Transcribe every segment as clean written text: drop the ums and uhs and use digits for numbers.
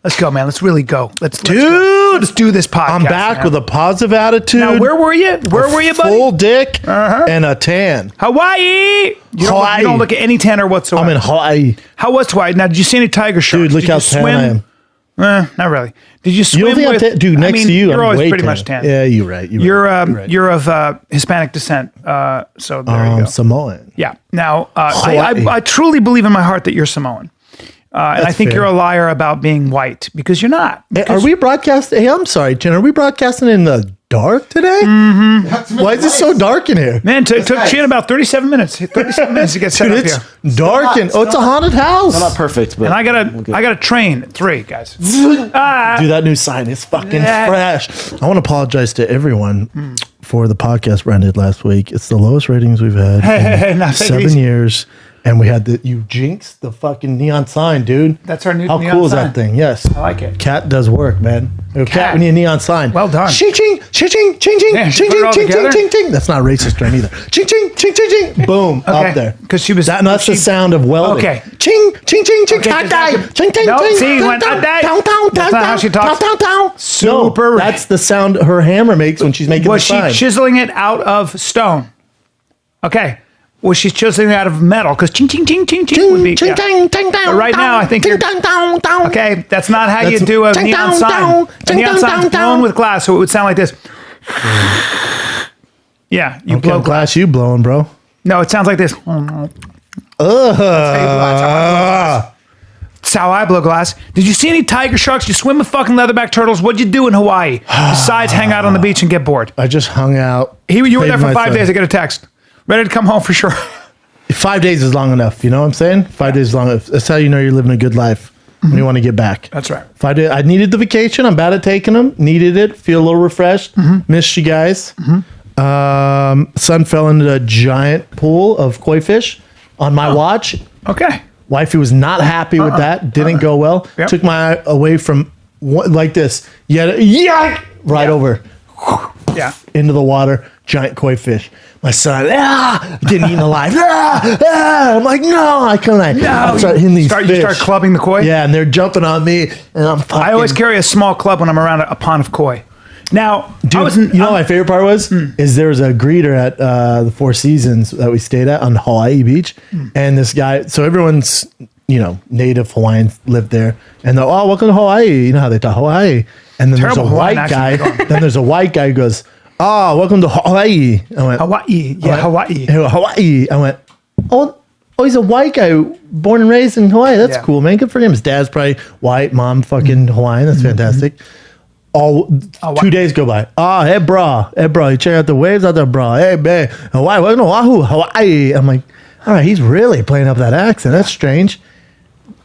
Let's go, man. Let's really go. Let's do this podcast. I'm back with a positive attitude. Now, where were you? Where were you, buddy? Full dick and a tan. Hawaii. You don't look at any tanner whatsoever. I'm in Hawaii. How was Hawaii? Now, did you see any tiger sharks? Dude, look how tan I am. Not really. Did you swim You don't think with... next to you, you're I'm always way pretty tan. much tan. Yeah, you're right. You're of Hispanic descent, so there you go. Samoan. Yeah. Now, I truly believe in my heart that you're Samoan. And I think fair. you're a liar about being white because you're not. Are we broadcasting? Hey, I'm sorry, Jen. Are we broadcasting in the dark today? Mm-hmm. Why is it so dark in here? Man, it took Chan about 37 minutes. 37 minutes to get set up here. It's dark and it's a haunted house. Not perfect, but And I gotta train at 3, guys. Dude, that new sign is fucking fresh. I want to apologize to everyone for the podcast Bryan did last week. It's the lowest ratings we've had in 7 years. And we had you jinxed the fucking neon sign, dude. That's our new How neon cool is sign. that thing? Yes. I like it. Cat does work, man. Cat, we need a neon sign. Well done. Ching, ching, ching, ching, ching, ching, Man, ching, put it all ching, together? ching, ching, ching. That's not racist term either. Ching, ching, ching, ching, ching. Boom, up there. Because she was... That's the sound of welding. Okay. Ching, ching, ching, ching, Okay, cat die. Ching, ching, No, ching. see, when I die. That's not how she talks. Super. No, that's the sound her hammer makes when she's making Was the she sign. chiseling it out of stone? Okay. Was she chiseling it out of metal? Because ching, ching, ching, ching, ching would be... Ching, yeah. ching, ching, But right now, I think you're... Okay, that's not how you do a neon sign. A neon sign's blown with glass, so it would sound like this. Yeah, you blow What glass. glass you blowing, bro? No, it sounds like this. That's how I blow glass. Did you see any tiger sharks? You swim with fucking leatherback turtles? What'd you do in Hawaii besides hang out on the beach and get bored? I just hung out. You were there played for my 5 son. days. I get a text. Ready to come home for sure. 5 days is long enough. You know what I'm saying? 5 days is long enough. That's how you know you're living a good life when you want to get back. That's right. 5 days. I needed the vacation. I'm bad at taking them. Needed it. Feel a little refreshed. Missed you guys. Son fell into a giant pool of koi fish on my watch. Okay. Wifey was not happy with that. Didn't go well. Yep. Took my eye away from like this. Yeah, right over Yeah. into the water. Giant koi fish. My son, didn't eat alive. I'm like, no, I couldn't. I start hitting these fish. You start clubbing the koi? Yeah, and they're jumping on me, and I'm fucking. I always carry a small club when I'm around a pond of koi. Now, Dude, I wasn't. you know what my favorite part was? Is there was a greeter at the Four Seasons that we stayed at on Hawaii Beach, and this guy. So everyone's native Hawaiians lived there, and they're welcome to Hawaii. You know how they talk Hawaii, and then Terrible there's a Hawaiian white guy. accent. Then there's a white guy who goes, welcome to Hawaii. I went, Hawaii. Yeah, Hawaii. Hawaii. I went, oh, he's a white guy born and raised in Hawaii. That's Yeah. cool, man. Good for him. His dad's probably white, mom fucking Hawaiian. That's fantastic. 2 days go by. Hey, bro. You check out the waves out there, bro. Hey, man. Hawaii. What in Oahu? Hawaii. I'm like, all right, he's really playing up that accent. That's strange.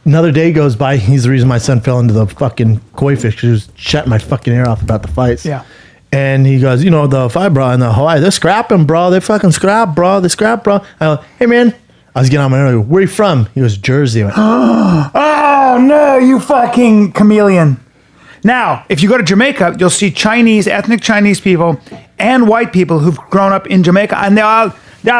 Another day goes by. He's the reason my son fell into the fucking koi fish because he was shutting my fucking ear off about the fights. Yeah. And he goes, the fight, bro, in the Hawaii, they're scrapping, bro. They fucking scrap, bro. They scrap, bro. I go, hey, man. I was getting on my nerve. Where are you from? He goes, Jersey. I went, Oh, no, you fucking chameleon. Now, if you go to Jamaica, you'll see ethnic Chinese people and white people who've grown up in Jamaica, and they all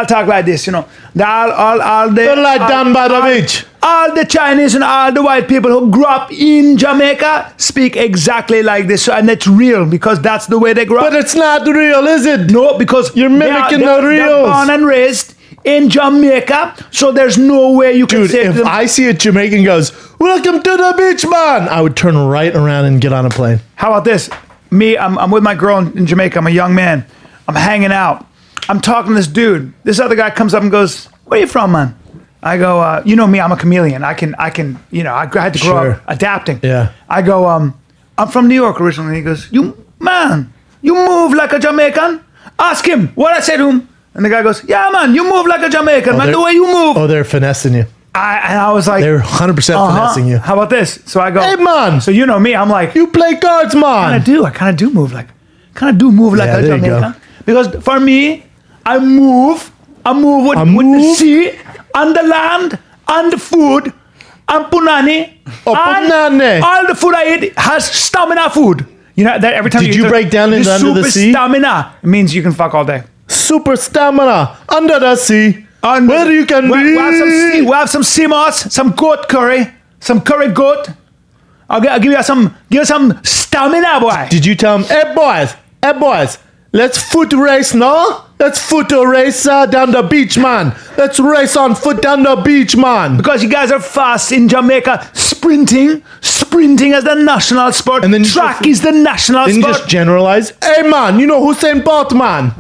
talk like this, They're down by the beach. All the Chinese and all the white people who grew up in Jamaica speak exactly like this, and it's real because that's the way they grew up. But it's not real, is it? No, because You're mimicking the they're reals. born and raised in Jamaica, so there's no way you can Dude, say to if them, I see a Jamaican goes, welcome to the beach, man, I would turn right around and get on a plane. how about this? I'm with my girl in Jamaica. I'm a young man. I'm hanging out. I'm talking to this dude. This other guy comes up and goes, where you from, man? I go, you know me, I'm a chameleon. I had to grow up adapting. Yeah. I go, I'm from New York originally. He goes, you move like a Jamaican? Ask him what I said to him. And the guy goes, yeah, man, you move like a Jamaican, man, the way you move. Oh, they're finessing you. And I was like, They're 100% finessing you. How about this? So I go, Hey, man. So you know me, I'm like, You play cards, man. I kind of do move like a Yeah, there you Jamaican. go. Because for me, I move with the sea, and the land, and the food, and punani. Oh, and punani. all the food I eat has stamina food. You know that every time Did you you break down into Under the super Sea? Stamina. It means you can fuck all day. Super stamina under the sea. Where you can be. We have some sea moss, some goat curry, some curry goat. I'll give you some stamina, boy. Did you tell him, hey boys, let's foot race, no? Let's foot race down the beach, man. Let's race on foot down the beach, man. Because you guys are fast in Jamaica, sprinting as the national sport. And then track is the national Then you sport. just generalize, hey man, you know Usain Bolt, man.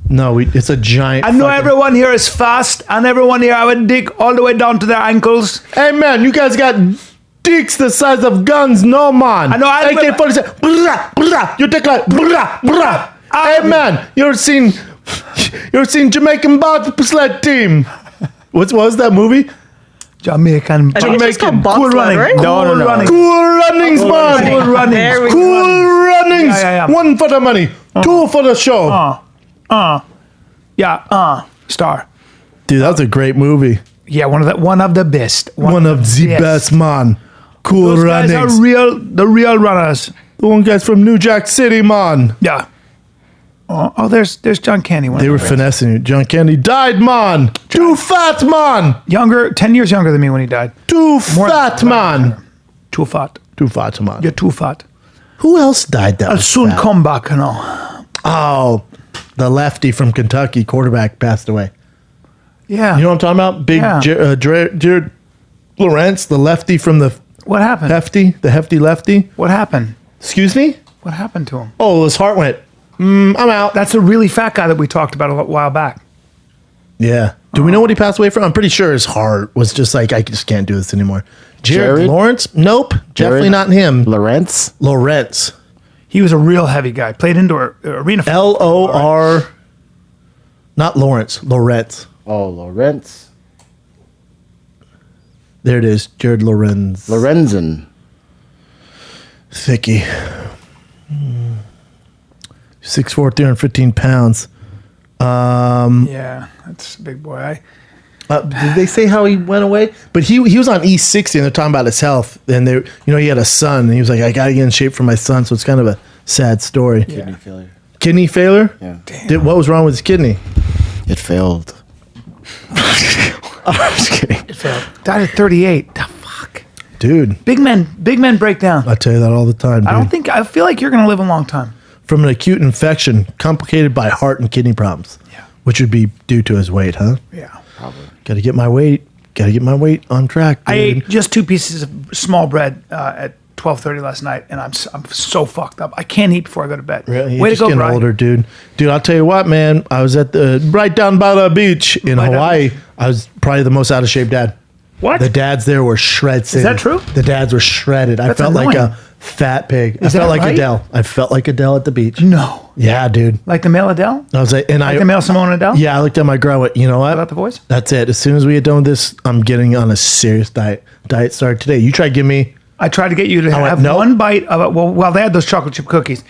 No, it's a giant. I know fucking- everyone here is fast, and everyone here have a dick all the way down to their ankles. Hey man, you guys got dicks the size of guns, no man. I know, I remember- AK-47, brah, brah, you take like brah, brah. Hey man, you're seen Jamaican bobsled team. What was that movie? Jamaican. I think it's just called Cool bobsled, running. right? No, Cool running. runnings, man. Cool running. There we go. Cool runnings. Yeah. One for the money, two for the show. Star. Dude, that's a great movie. Yeah, one of the best. One of the Yes. best, man. Cool Those guys runnings. are the real runners. The one guy's from New Jack City, man. Yeah. Oh, there's John Candy. They were finessing you. John Candy died, man. Too fat, man. 10 years younger than me when he died. Too More fat, than- man. Too fat. Too fat, man. You're too fat. Who else died that I'll was soon fat? come back, you know. Oh, the lefty from Kentucky quarterback passed away. Yeah. You know what I'm talking about? Big Yeah. Jared Lawrence, the lefty from the What happened? Hefty Lefty. What happened? Excuse me? What happened to him? Oh, his heart went, I'm out. That's a really fat guy that we talked about a while back. Yeah. Do we know what he passed away from? I'm pretty sure his heart was just like, I just can't do this anymore. Jared Lawrence? Nope. Definitely not him. Lawrence. He was a real heavy guy. Played indoor arena. Lor. Not Lawrence. Lawrence. Oh, Lawrence. There it is. Jared Lorenz. Lorenzen. Thicky. 6'4", 315 pounds. Yeah, that's a big boy. Did they say how he went away? But he was on E60 and they're talking about his health. And they, he had a son and he was like, I got to get in shape for my son. So it's kind of a sad story. Kidney failure. Kidney failure? Yeah. What was wrong with his kidney? It failed. I'm just kidding. It failed. Died at 38. The fuck. Dude, Big men break down. I tell you that all the time, dude. I feel like you're going to live a long time. From an acute infection complicated by heart and kidney problems. Yeah. Which would be due to his weight, huh? Yeah. Probably. Got to get my weight on track, dude. I ate just 2 pieces of small bread at 12:30 last night, and I'm so fucked up. I can't eat before I go to bed. Really? Way You're to go, getting Bryan. older, dude. Dude, I'll tell you what, man. I was at right down by the beach in Right down Hawaii. I was probably the most out of shape dad. What? The dads there were shredded. Is that true? The dads were shredded. I That's felt like annoying. a fat pig. I Is felt that like right? Adele. I felt like Adele at the beach. No. Yeah, dude. Like the male Adele? I was like, Like the male Simone Adele? yeah, I looked at my girl. Went, you know what? About the voice? That's it. As soon as we get done with this, I'm getting on a serious diet. Diet started today. You try to give me. I tried to get you to went, have nope. one bite of it. Well, they had those chocolate chip cookies.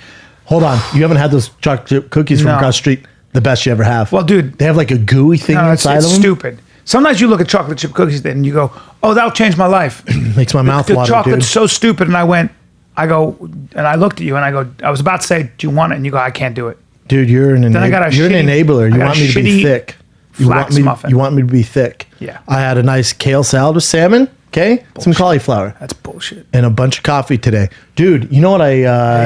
Hold on. You haven't had those chocolate chip cookies from No. across the street. The best you ever have. Well, dude. They have like a gooey thing No, it's inside of them. stupid. Sometimes you look at chocolate chip cookies and you go, oh, that'll change my life. Makes my mouth The water, chocolate's dude. so stupid. And I looked at you and I go, I was about to say, do you want it? And you go, I can't do it. Dude, you're an I got a you're an shitty- enabler. I You got want a me to be shitty thick. You want flax me. muffin. You want me to be thick. Yeah. I had a nice kale salad with salmon. Okay, some cauliflower That's bullshit. and a bunch of coffee today, dude. You know what I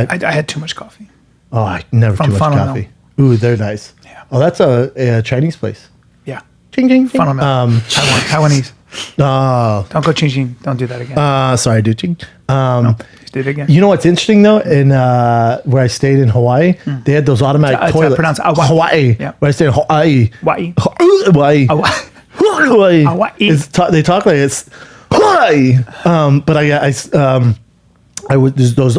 had too much coffee. oh, I never From too much Funnel coffee. Ooh, they're nice. Yeah. Oh, that's a Chinese place. Yeah. Ching ching. ching. Funnel milk. Taiwanese. Oh, Don't go ching ching. Don't do that again. sorry, dude. Ching. Just do it again. You know what's interesting though? In where I stayed in Hawaii, they had those automatic It's toilets. pronounced Hawaii. Hawaii. Yeah. Where I stayed in Hawaii. Hawaii. Hawaii. Hawaii. Hawaii. They talk like it's Hawaii. But I would there's those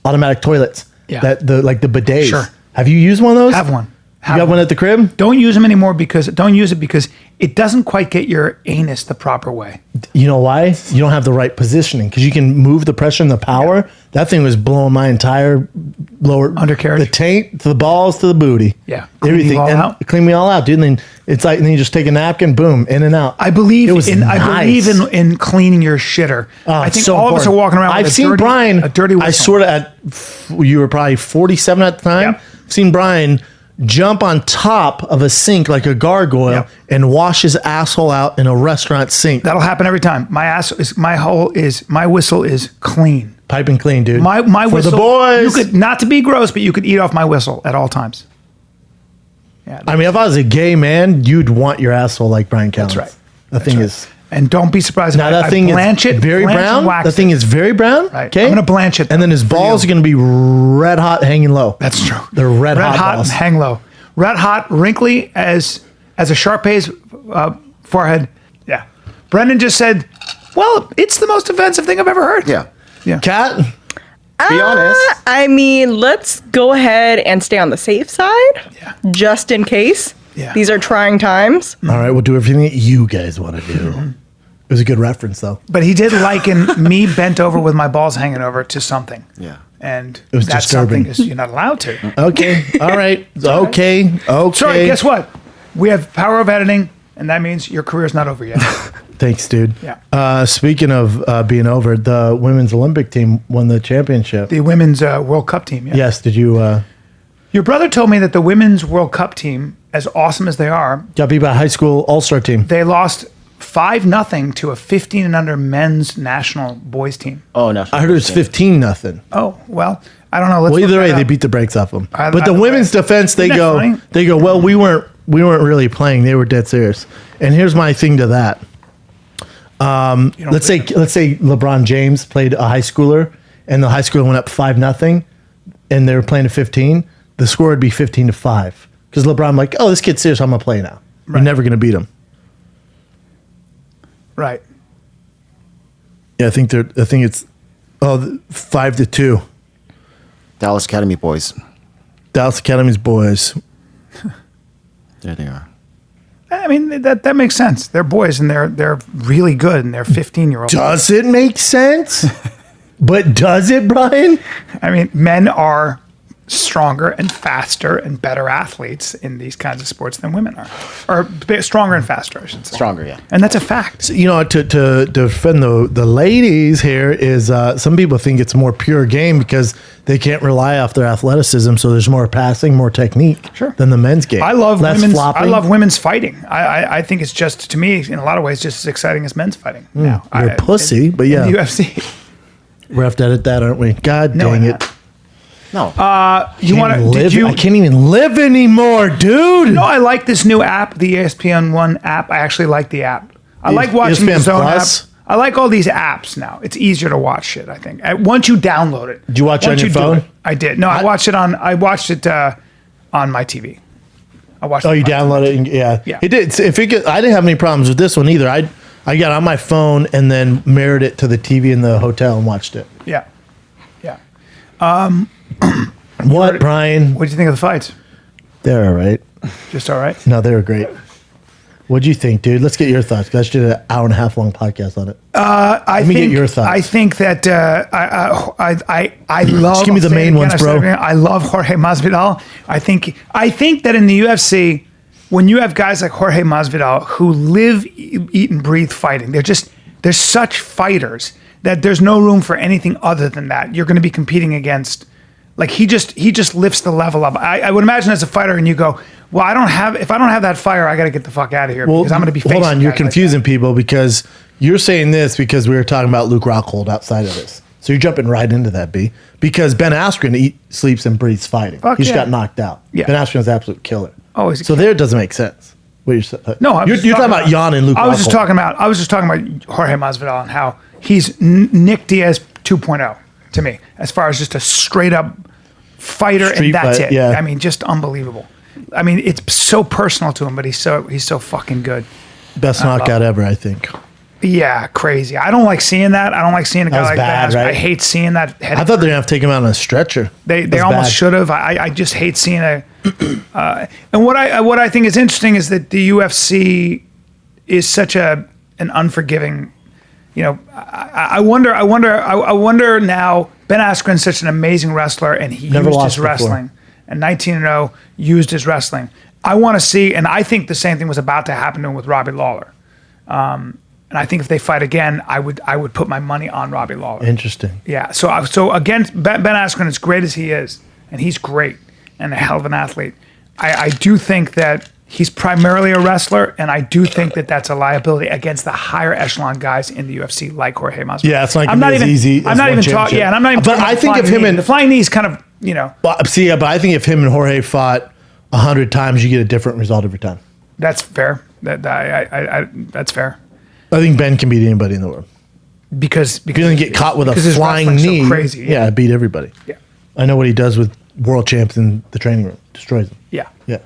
automatic toilets. Yeah. That the bidets. Sure. Have you used one of those? Have one. You got one at the crib? Don't use them anymore don't use it because it doesn't quite get your anus the proper way. You know why? You don't have the right positioning because you can move the pressure and the power. Yeah. That thing was blowing my entire lower Undercarriage? the taint to the balls to the booty. Yeah. Clean everything. you all And out? clean me all out, dude. And then it's like, and then you just take a napkin, boom, in and out. I believe It was in nice. in cleaning your shitter. I think so all of us are important. walking around with I've a seen dirty, Bryan. a dirty I whistle. sort of you were probably 47 at the time. Yep. Seen Bryan jump on top of a sink like a gargoyle Yep. and wash his asshole out in a restaurant sink. That'll happen every time. My whistle is clean. Piping clean, dude. My For whistle. the boys. You could, not to be gross, but you could eat off my whistle at all times. Yeah. I mean, if I was a gay man, you'd want your asshole like Bryan Callen. That's right. The thing is. And don't be surprised if Now that I thing blanch is it. very blanch and brown. wax The thing it. is very brown. Right. Okay. I'm gonna blanch it, and then though, his for balls you. are going to be red hot, hanging low. That's true. They're red hot balls. and hang low. Red hot, wrinkly as a Sharpay's forehead. Yeah. Brendan just said, "Well, it's the most offensive thing I've ever heard." Yeah. Yeah. Cat. Be honest. I mean, let's go ahead and stay on the safe side, Yeah. just in case. Yeah. These are trying times. All right, we'll do everything that you guys want to do. It was a good reference, though. But he did liken me bent over with my balls hanging over to something. Yeah. And It was that's disturbing. something is you're not allowed to. Okay. All right. Okay. Okay. Sorry, guess what? We have power of editing, and that means your career's not over yet. Thanks, dude. Yeah. Speaking of being over, the women's Olympic team won the championship. The women's World Cup team. Yeah. Yes. Did you Your brother told me that the women's World Cup team, as awesome as they are, got beat by a high school all-star team? they lost 5-0 to a 15 and under men's national boys team. Oh, no. I heard it was 15-0. Oh, well, I don't know. Let's Well, look either way, that they up. beat the brakes off them. Either- But the either women's way. defense, they Isn't that go, funny? well, we weren't really playing. They were dead serious. And here's my thing to that. You don't Let's say LeBron James played a high schooler, and the high schooler went up 5-0, and they were playing at 15. The score would be 15-5 because LeBron like, oh, this kid's serious. I'm gonna play now. You're Right. never gonna beat him. Right. Yeah, I think it's 5-2. Dallas Academy boys. Dallas Academy's boys. There they are. I mean, that makes sense. They're boys, and they're really good, and they're 15-year-olds. Does it make sense? But does it, Bryan? I mean, men are stronger and faster and better athletes in these kinds of sports than women are. Or stronger and faster, I should say. Stronger, yeah. And that's a fact. You know, to defend the ladies here is some people think it's a more pure game because they can't rely off their athleticism, so there's more passing, more technique Sure. than the men's game. I love Less women's. flopping. I love women's fighting. I think it's just, to me, in a lot of ways, just as exciting as men's fighting. Now, you're a pussy, but yeah. in the UFC. We're have to edit that, aren't we? God No, dang we're it! not. No. You want to? Did you? I can't even live anymore, dude. No, I like this new app, the ESPN One app. I actually like the app. I like watching the ESPN Zone Plus? app. I like all these apps now. It's easier to watch shit, I think. Once you download it. Did you watch it on Once your do phone? it- I did. No, I watched it on my TV. I watched Oh, it you on my download it? And, yeah. Yeah. It did. If it could, I didn't have any problems with this one either. I got on my phone and then mirrored it to the TV in the hotel and watched it. Yeah. Yeah. What, Bryan? What do you think of the fights? They're all right. Just all right? No, they were great. What'd you think, dude? Let's get your thoughts. 'Cause I just did an hour and a half long podcast on it. Let me get your thoughts. I think that I love. Just give me the I'll say it main again, ones, I'll say it bro. again. I love Jorge Masvidal. I think that in the UFC, when you have guys like Jorge Masvidal who live, eat, and breathe fighting, they're such fighters that there's no room for anything other than that. You're going to be competing against. Like he just lifts the level up. I would imagine as a fighter, and you go, well, if I don't have that fire, I got to get the fuck out of here because I'm going to be facing. Hold on, you're guys like confusing people because you're saying this because we were talking about Luke Rockhold outside of this. So you're jumping right into that, B. Because Ben Askren sleeps and breathes fighting. Fuck He just yeah. got knocked out. Yeah. Ben Askren's an absolute killer. Oh, he's a so there it doesn't make sense. What you're saying. No, I was you're just talking about Jan and Luke. I was just Rockhold. talking about Jorge Masvidal and how he's Nick Diaz 2.0 to me, as far as just a straight up fighter, Street and that's fight, it. yeah. I mean, just unbelievable. I mean, it's so personal to him, but he's so fucking good. Best knockout ever, I think. Yeah, crazy. I don't like seeing that. I don't like seeing a guy was like bad, that. right? I hate seeing that. I thought they were going to have to take him out on a stretcher. They That's almost bad. should have. I just hate seeing a. And what I think is interesting is that the UFC is such an unforgiving. You know, I wonder now. Ben Askren's such an amazing wrestler, and he Never used lost his before. wrestling. And 19-0 used his wrestling. I want to see, and I think the same thing was about to happen to him with Robbie Lawler. And I think if they fight again, I would put my money on Robbie Lawler. Interesting. Yeah. So against Ben Askren, as great as he is, and he's great and a hell of an athlete, I do think that he's primarily a wrestler, and I do think that that's a liability against the higher echelon guys in the UFC, like Jorge Masvidal. Yeah, it's not I'm gonna not be as even easy as I'm not one even talking. championship. Yeah, and I'm not even. But talking I about think if flying him knee. and- the flying knee is kind of Well, but I think if him and Jorge fought 100 times, you get a different result every time. that's fair. That's fair I think Ben can beat anybody in the world. because If he doesn't get caught with a because his flying wrestling's so knee, crazy. yeah, beat everybody. Yeah. I know what he does with world champs in the training room. Destroys them. Yeah. Yeah.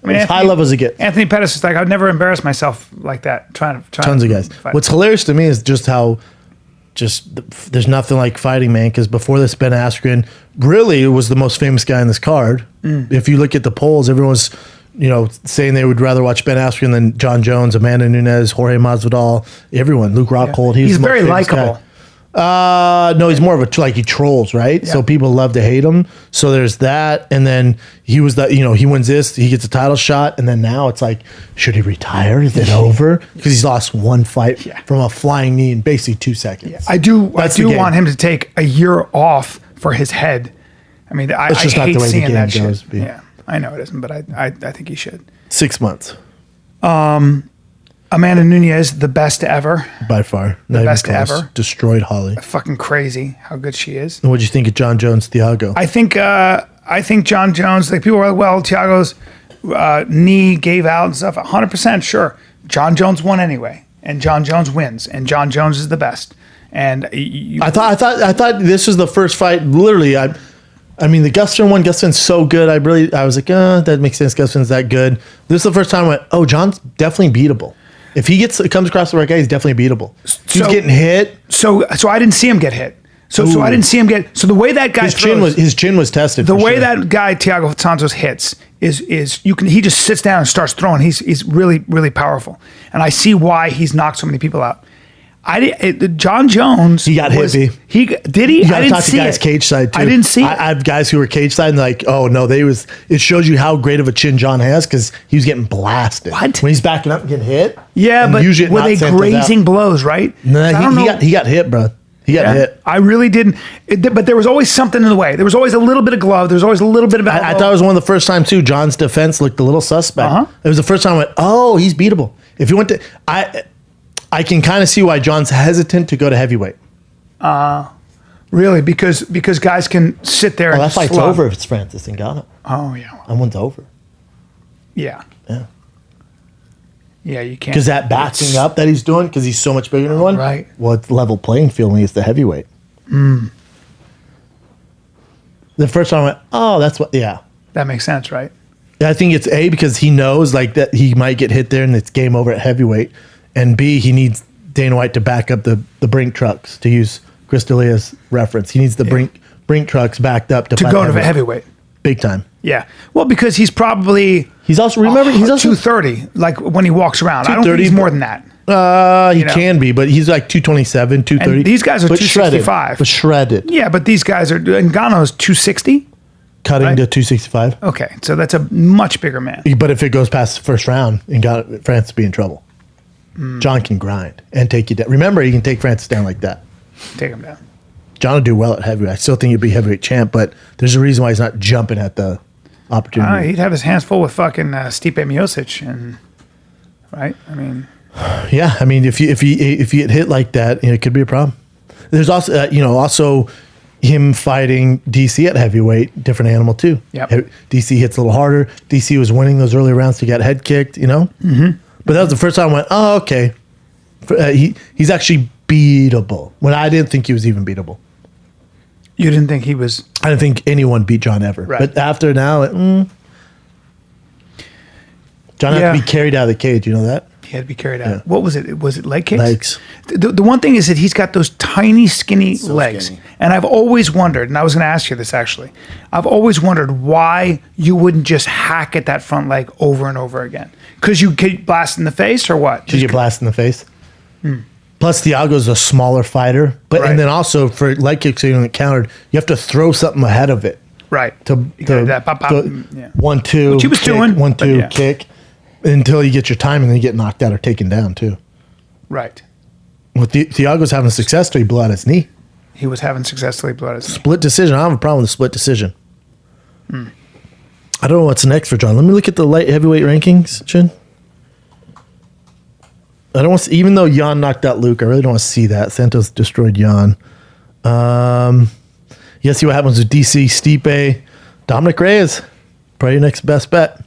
I mean, as high level as it gets. Anthony Pettis is like, I'd never embarrass myself like that. Trying Tons of guys. fight. What's hilarious to me is just how there's nothing like fighting, man. Because before this, Ben Askren really was the most famous guy in this card. If you look at the polls, everyone's saying they would rather watch Ben Askren than Jon Jones, Amanda Nunes, Jorge Masvidal, everyone. Luke Rockhold. He's the most very famous guy. likable. No, he's more of a he trolls, right? Yeah. So people love to hate him. So there's that, and then he was he wins this, he gets a title shot, and then now it's like, should he retire? Is it over? Because he's lost one fight from a flying knee in basically 2 seconds. I do That's the game. want him to take a year off for his head. I mean, I just not hate the way the seeing game that goes, shit. B. Yeah, I know it isn't, but I think he should. 6 months Amanda Nunes, the best ever. by far, the best ever. Destroyed Holly. Fucking crazy how good she is. And what'd you think of Jon Jones, Thiago? I think Jon Jones, like people were like, well, Thiago's knee gave out and stuff. 100% sure. Jon Jones won anyway, and Jon Jones wins, and Jon Jones is the best. And I thought this was the first fight. Literally, I mean, the Gustafsson one. Gustafsson's so good. I was like, that makes sense. Gustafsson's that good. This is the first time I went, oh, John's definitely beatable. If he comes across the right guy, he's definitely beatable. He's getting hit. So I didn't see him get hit. So I didn't see him get. So the way that guy His chin was tested. the way that guy Thiago Santos hits is he just sits down and starts throwing. He's really, really powerful, and I see why he's knocked so many people out. Jon Jones. He got hit, B. He did he? You I gotta didn't talk to see guys it. cage side too. I didn't see it. I have guys who were cage side and like, oh no, it shows you how great of a chin John has because he was getting blasted. What? When he's backing up and getting hit? Yeah, and but usually were they grazing blows? Right? No, I don't know. he got hit, bro. He got hit. I really didn't. But there was always something in the way. There was always a little bit of glove. There was always a little bit of. I thought it was one of the first times too. John's defense looked a little suspect. It was the first time I went, oh, he's beatable. If you went to, I can kind of see why John's hesitant to go to heavyweight. Really, because guys can sit there. Oh, and that fight's slug. over if it's Francis Ngannou. Oh yeah. That one's over. Yeah. Yeah. Yeah, you can't. Because that backing up that he's doing, because he's so much bigger than one. Right. Well, it's level playing field when he's the heavyweight. The first time I went, oh, that's what, yeah. That makes sense, right? I think it's A, because he knows like that he might get hit there and it's game over at heavyweight. And B, he needs Dana White to back up the brink trucks, to use Chris D'Elia's reference. He needs the brink trucks backed up to fight Go to heavyweight. Big time. Yeah. Well, because he's probably. He's also, remember, he's also 230, like when he walks around. I don't think 230, he's more than that. He You know. can be, but he's like 227, 230. And these guys are but shredded, 265. but shredded. Yeah, but these guys are. Ngannou's 260. Cutting Right. to 265. Okay, so that's a much bigger man. But if it goes past the first round, France be in trouble. John can grind and take you down. Remember, he can take Francis down like that. Take him down. John will do well at heavyweight. I still think he'd be heavyweight champ, but there's a reason why he's not jumping at the opportunity. He'd have his hands full with fucking Stipe Miocic, and right. I mean, Yeah, I mean, if you get hit like that, it could be a problem. There's also also him fighting DC at heavyweight, different animal too. Yep. DC hits a little harder. DC was winning those early rounds to get head kicked, Mm-hmm. But that was the first time I went, oh, okay. He's actually beatable. When I didn't think he was even beatable. you didn't think he was. I didn't think anyone beat John ever. Right. But after now, John had to be carried out of the cage. You know that? He had to be carried out. Yeah. What was it? Was it leg kicks? Legs. The one thing is that he's got those tiny, skinny So legs. skinny. And I've always wondered, and I was going to ask you this actually, I've always wondered why you wouldn't just hack at that front leg over and over again. Because you get blasted in the face or what? Did you get blasted in the face? Plus, Thiago's a smaller fighter. But Right. And then also, for leg kicks, so you don't get countered, you have to throw something ahead of it. Right. To You gotta do that, pop, pop, yeah. 1-2, Which he was kick, doing, 1-2, but yeah. kick, until you get your time and then you get knocked out or taken down too. Right. Well, Thiago's having success till he blew out his knee. He was having successfully blood. Split decision. I don't have a problem with a split decision. I don't know what's next for Jon. Let me look at the light heavyweight rankings, Chin. I don't want to, even though Jan knocked out Luke, I really don't want to see that. Santos destroyed Jan. You see what happens with DC, Stipe, Dominic Reyes. Probably your next best bet.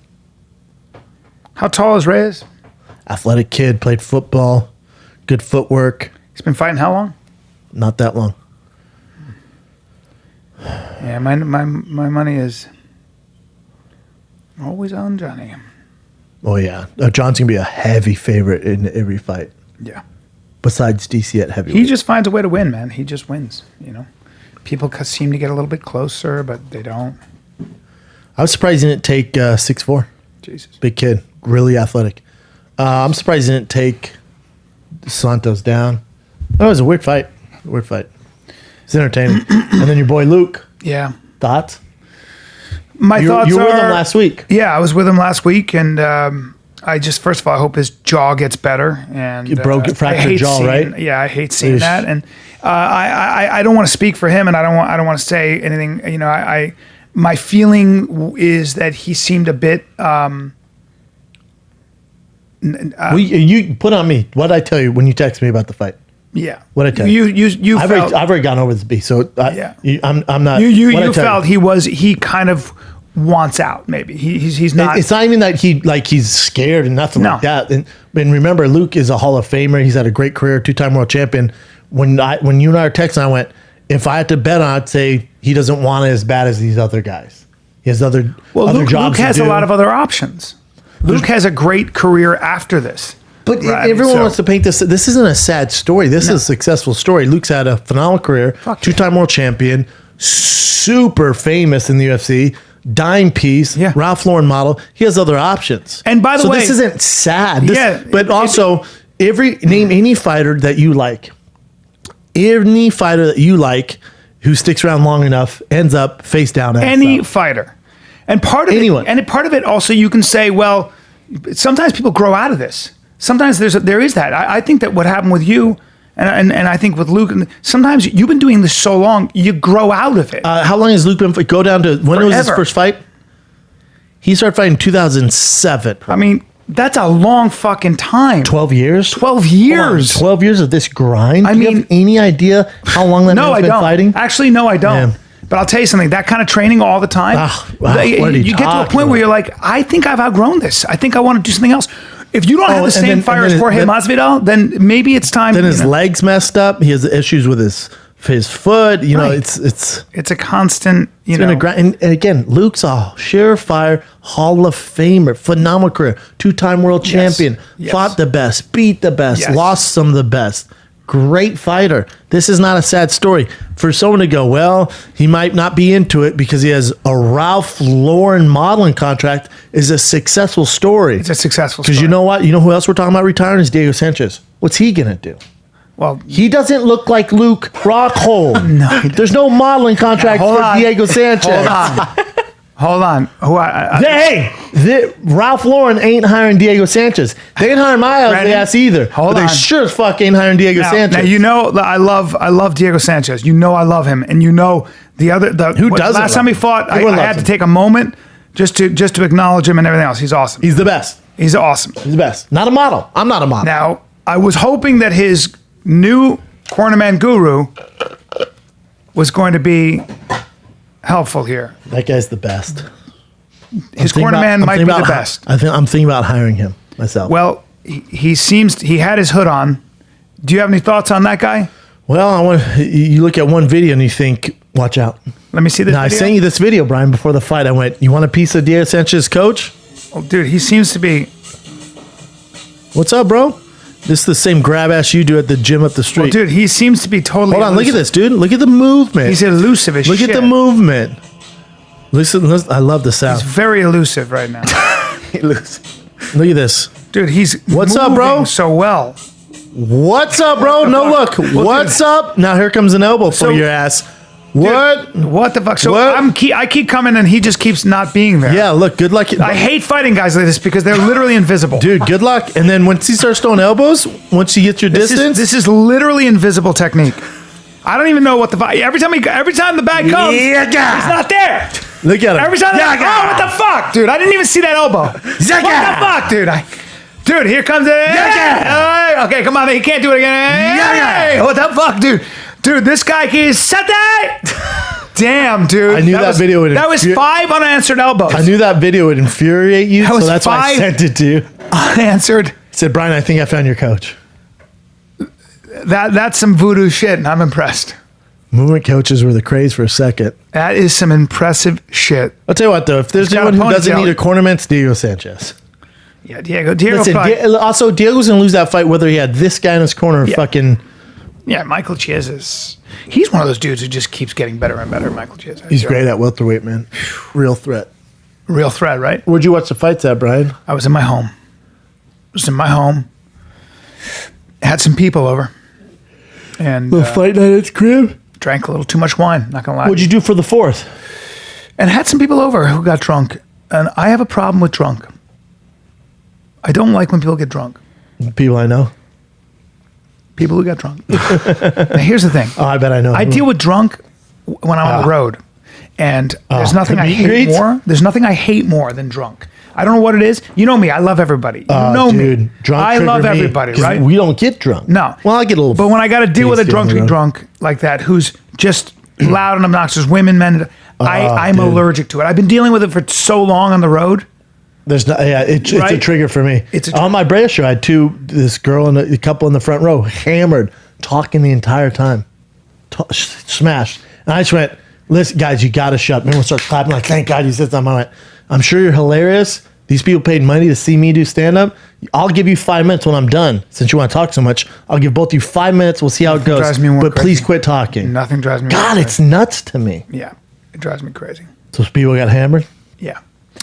How tall is Reyes? Athletic kid, played football, good footwork. He's been fighting how long? Not that long. Yeah, my money is always on Johnny. Oh, yeah. John's going to be a heavy favorite in every fight. Yeah. Besides DC at heavyweight. He just finds a way to win, man. He just wins, you know. People seem to get a little bit closer, but they don't. I was surprised he didn't take 6'4". Jesus. Big kid. Really athletic. I'm surprised he didn't take Santos down. That was a weird fight. It's entertaining. And then your boy Luke. Yeah. Thoughts? My thoughts you were are... with him last week. Yeah, I was with him last week, and I just, first of all, I hope his jaw gets better. And You fractured jaw, right? Yeah, I hate seeing Eesh. that. And I don't want to speak for him, and I don't want to say anything. You know, my feeling is that he seemed a bit... You put on me. What did I tell you when you texted me about the fight? Yeah. What did I tell you? You I've felt... already gone over this beat, so Yeah. I'm not... You felt he kind of wants out, maybe. He's not... It's not even that he's scared and nothing No. like that. And remember, Luke is a Hall of Famer. He's had a great career, 2-time world champion. When you and I were texting, I went, if I had to bet on it, I'd say he doesn't want it as bad as these other guys. He has other Luke jobs has to do. a lot of other options. Luke has a great career after this. But Right, everyone so- wants to paint this. This isn't a sad story. This is a successful story. Luke's had a phenomenal career, Fuck 2-time world champion, super famous in the UFC, dime piece, Yeah. Ralph Lauren model. He has other options. And by the way- this isn't sad. Yeah, But also, name any fighter that you like. Any fighter that you like who sticks around long enough ends up face down. Any fighter. And part of Anyone. it, and part of it also, you can say, well, sometimes people grow out of this. Sometimes there is that. I think that what happened with you, and I think with Luke, and sometimes you've been doing this so long, you grow out of it. How long has Luke been? Go down to when was his Forever. first fight? He started fighting in 2007. I mean, that's a long fucking time. 12 years? 12 years. 12 years of this grind? I Do you mean- have any idea how long that No, man's I been don't. fighting? Actually, no, I don't. Man. But I'll tell you something. That kind of training all the time, what are you you get to a talking point where about? you're like, I think I've outgrown this. I think I want to do something else. If you don't have the and same then- fire and as then- Jorge then- Masvidal, then maybe it's time. Then you his know, legs messed up. He has issues with his foot. You know, Right. it's it's a constant. You been know, a grind. And again, Luke's a surefire Hall of Famer, phenomenal career, 2-time world champion, Yes. fought the best, beat the best, Yes. lost some of the best. Great fighter. This is not a sad story. For someone to go, well, he might not be into it because he has a Ralph Lauren modeling contract is a successful story. it's a successful. Because you know what? You know who else we're talking about retiring is Diego Sanchez. What's he going to do? well, He doesn't look like Luke Rockhold. No. There's no modeling contract Hold for on. Diego Sanchez. hold on. Ralph Lauren ain't hiring Diego Sanchez. They ain't hiring my Brandon, ass either. hold but they on. sure as fuck ain't hiring Diego Sanchez. Now you know that I love Diego Sanchez. You know I love him, and you know the Who what- doesn't Last love time he him? fought, I Everyone had loves to him. take a moment just to acknowledge him and everything else. He's awesome. He's the best. He's awesome. He's the best. Not a model. I'm not a model. Now I was hoping that his new cornerman guru was going to be helpful here. That guy's the best. His I'm cornerman might be thinking the about- best. I'm thinking about hiring him myself. Well, he had his hood on. Do you have any thoughts on that guy? Well, you look at one video and you think, watch out. Let me see this Now, I video. sent you this video, Brian, before the fight. I went, you want a piece of Diego Sanchez's coach? Oh, dude, he seems to be. What's up, bro? This is the same grab ass you do at the gym up the street. Well, dude, he seems to be totally. Hold on, look at elusive. this, dude. Look at the movement. He's elusive as look shit. at the movement. Listen, I love the sound. He's very elusive right now. Look at this. Dude, he's What's up, bro? moving so well. What's up, bro? No, look. What's up? Now here comes an elbow for your ass. What? What the fuck? So What? I keep coming and he just keeps not being there. Yeah, look. Good luck. I hate fighting guys like this because they're literally invisible. Dude, good luck. And then once he starts throwing elbows, once you get your distance, This is literally invisible technique. I don't even know what the fuck. Every time the bag comes, Yeah, God. he's not there. Look at him. Every time, what the fuck, dude? I didn't even see that elbow. What the fuck, dude? Dude, here comes it. Okay, come on, man. He can't do it again. Hey, what the fuck, dude? Dude, this guy can set that. Damn, dude. I knew that video would That was 5 unanswered elbows. I knew that video would infuriate you, so that's why I sent it to you. Unanswered. I said, Bryan, I think I found your coach. That's some voodoo shit, and I'm impressed. Movement coaches were the craze for a second. That is some impressive shit. I'll tell you what, though. If there's got anyone a who doesn't ponytail. need a cornerman, it's Diego Sanchez. Yeah, Diego. Diego Listen, probably, also, Diego's going to lose that fight whether he had this guy in his corner or fucking... Yeah, Michael Chiesa he's one of those dudes who just keeps getting better and better, Michael Chiesa. He's great at welterweight, man. Real threat. Real threat, right? Where'd you watch the fights at, Bryan? I was in my home. Had some people over. And fight night at his crib? drank a little too much wine, not gonna lie. What'd you do for the 4th? And had some people over who got drunk. And I have a problem with drunk. I don't like when people get drunk. People I know. People who got drunk. Now, here's the thing. Oh, I bet I know. I deal with drunk when I'm on the road. And there's nothing the I meet and hate greets? more. There's nothing I hate more than drunk. I don't know what it is. You know me. I love everybody. You know me. Drunk I love trigger me, everybody, 'cause right? We don't get drunk. No. Well, I get a little. But when I got to deal with a tasty on the road. drunk like that, who's just loud and obnoxious, women, men, I'm dude. allergic to it. I've been dealing with it for so long on the road. There's no, it's a Right? trigger for me. On my Brea show, I had this girl and a couple in the front row, hammered, talking the entire time, smashed. And I just went, listen, guys, you got to shut. Everyone starts clapping like, thank God you said something. I went, I'm sure you're hilarious. These people paid money to see me do stand-up. I'll give you 5 minutes when I'm done. Since you want to talk so much, I'll give both of you 5 minutes. We'll see how it goes. Drives me more But crazy. please quit talking. Nothing drives me God, more it's nuts to me. crazy. Yeah, it drives me crazy. So people got hammered? Yeah.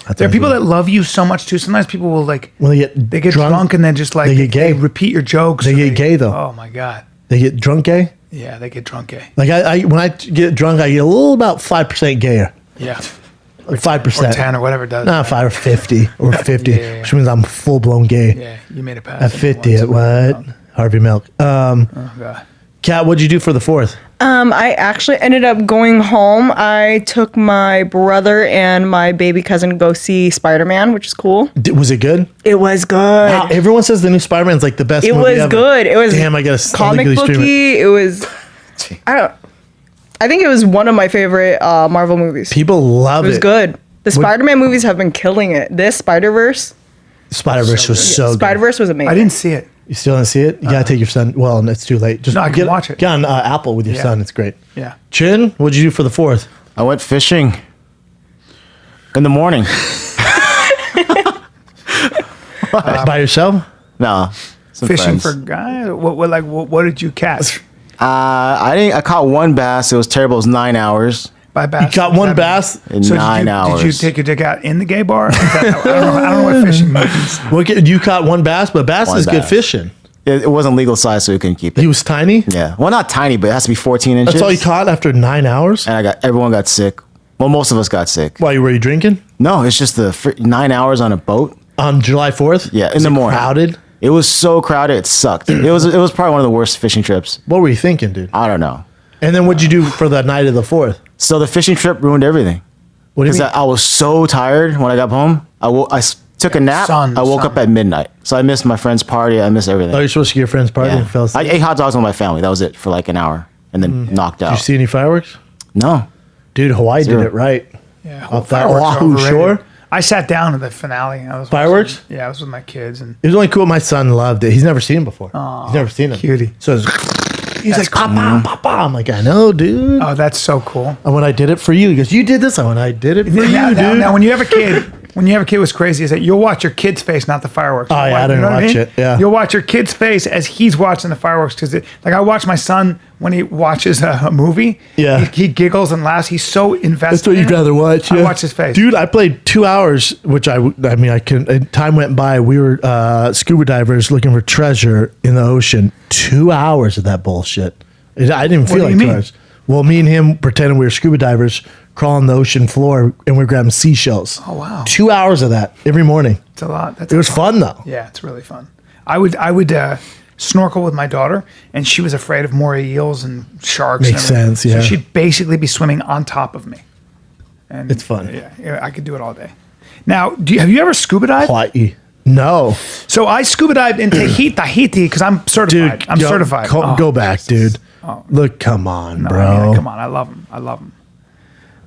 That's There are people awesome. that love you so much too. Sometimes people will like, When they get drunk and then just like, they get gay. repeat your jokes. They or get gay, though. Oh my God. They get drunk gay? Yeah, they get drunk gay. Like when I get drunk, I get a little about 5% gayer. Yeah. Like 5%. Or 10 or whatever it does. Nah, 5 or 50 or 50, Yeah. which means I'm full blown gay. Yeah, you made it past. At 50, at what? Harvey Milk. Oh God. Kat, what'd you do for the 4th? I actually ended up going home. I took my brother and my baby cousin to go see Spider-Man, which is cool. Was it good? It was good. Wow, everyone says the new Spider-Man's like the best It movie was ever. good. It was Damn, I gotta comic illegally stream it. booky. It was. I think it was one of my favorite Marvel movies. People love it. It was good. The Spider-Man movies have been killing it. This Spider-Verse Spider-Verse was so good. Spider-Verse was amazing. I didn't see it. You still didn't see it? You gotta take your son. Well, it's too late. Just No, I can watch it. Get on Apple with your Yeah. son. It's great. Yeah. Chin, what'd you do for the 4th? I went fishing in the morning. By yourself? No, some Fishing friends. for guys. What did you catch? I caught one bass. It was terrible. It was 9 hours. By bass. You caught one bass? In So 9 did hours. you take your dick out in the gay bar? I don't know what fishing means. You caught one bass, but bass One is good bass. fishing. It wasn't legal size, so we couldn't keep it. He was tiny? Yeah. Well, not tiny, but it has to be 14 inches. That's all you caught after 9 hours? And everyone got sick. Well, most of us got sick. Why, were you drinking? No, it's just the 9 hours on a boat. On July 4th? Yeah, in Was the it morning. crowded? It was so crowded, it sucked. It was probably one of the worst fishing trips. What were you thinking, dude? I don't know. And then what'd you do for the night of the 4th? So the fishing trip ruined everything. What do you Because mean? I was so tired when I got home. I took a nap. sun, I woke sun. up at midnight. So I missed my friend's party. I missed everything. Oh, you're supposed to get your friend's party Yeah. and fell I asleep? ate hot dogs with my family. That was it for like an hour. And then knocked Did out. you see any fireworks? No. Dude, Hawaii Zero. did it right. Yeah, Off that fireworks are Oahu overrated. shore? I sat down at the finale. I was Fireworks? watching- Yeah, I was with my kids and It was only cool. My son loved it. He's never seen him before. He's never seen him. cutie. So he's like, Papa, Papa. I'm like, I know, dude. oh, that's so cool. And when I did it for you, he goes, you did this. I went, I did it for now, you, now, dude. now, when you have a kid, what's crazy is that you'll watch your kid's face, not the fireworks. Oh, yeah, I You didn't know what watch it, yeah. You'll watch your kid's face as he's watching the fireworks because, like, I watch my son when he watches a movie. Yeah. he giggles and laughs. He's so invested. That's what in you'd it. rather watch. I Yeah. watch his face, dude. I played 2 hours, which I mean, I couldn't. Time went by. We were scuba divers looking for treasure in the ocean. 2 hours of that bullshit. I didn't feel do like you 2 mean? hours. Well, me and him pretending we were scuba divers, crawling the ocean floor, and we're grabbing seashells. Oh, wow. 2 hours of that every morning. It's a lot. That's It was fun though. Yeah, it's really fun. I would snorkel with my daughter, and she was afraid of moray eels and sharks. Makes and everything. sense, yeah. So she'd basically be swimming on top of me. And It's fun. Yeah, I could do it all day. Now, have you ever scuba dived? Hawaii. No. So I scuba dived in Tahiti because I'm certified. Dude, I'm certified. Go back, dude. Look, come on, No, bro. I mean, come on, I love them.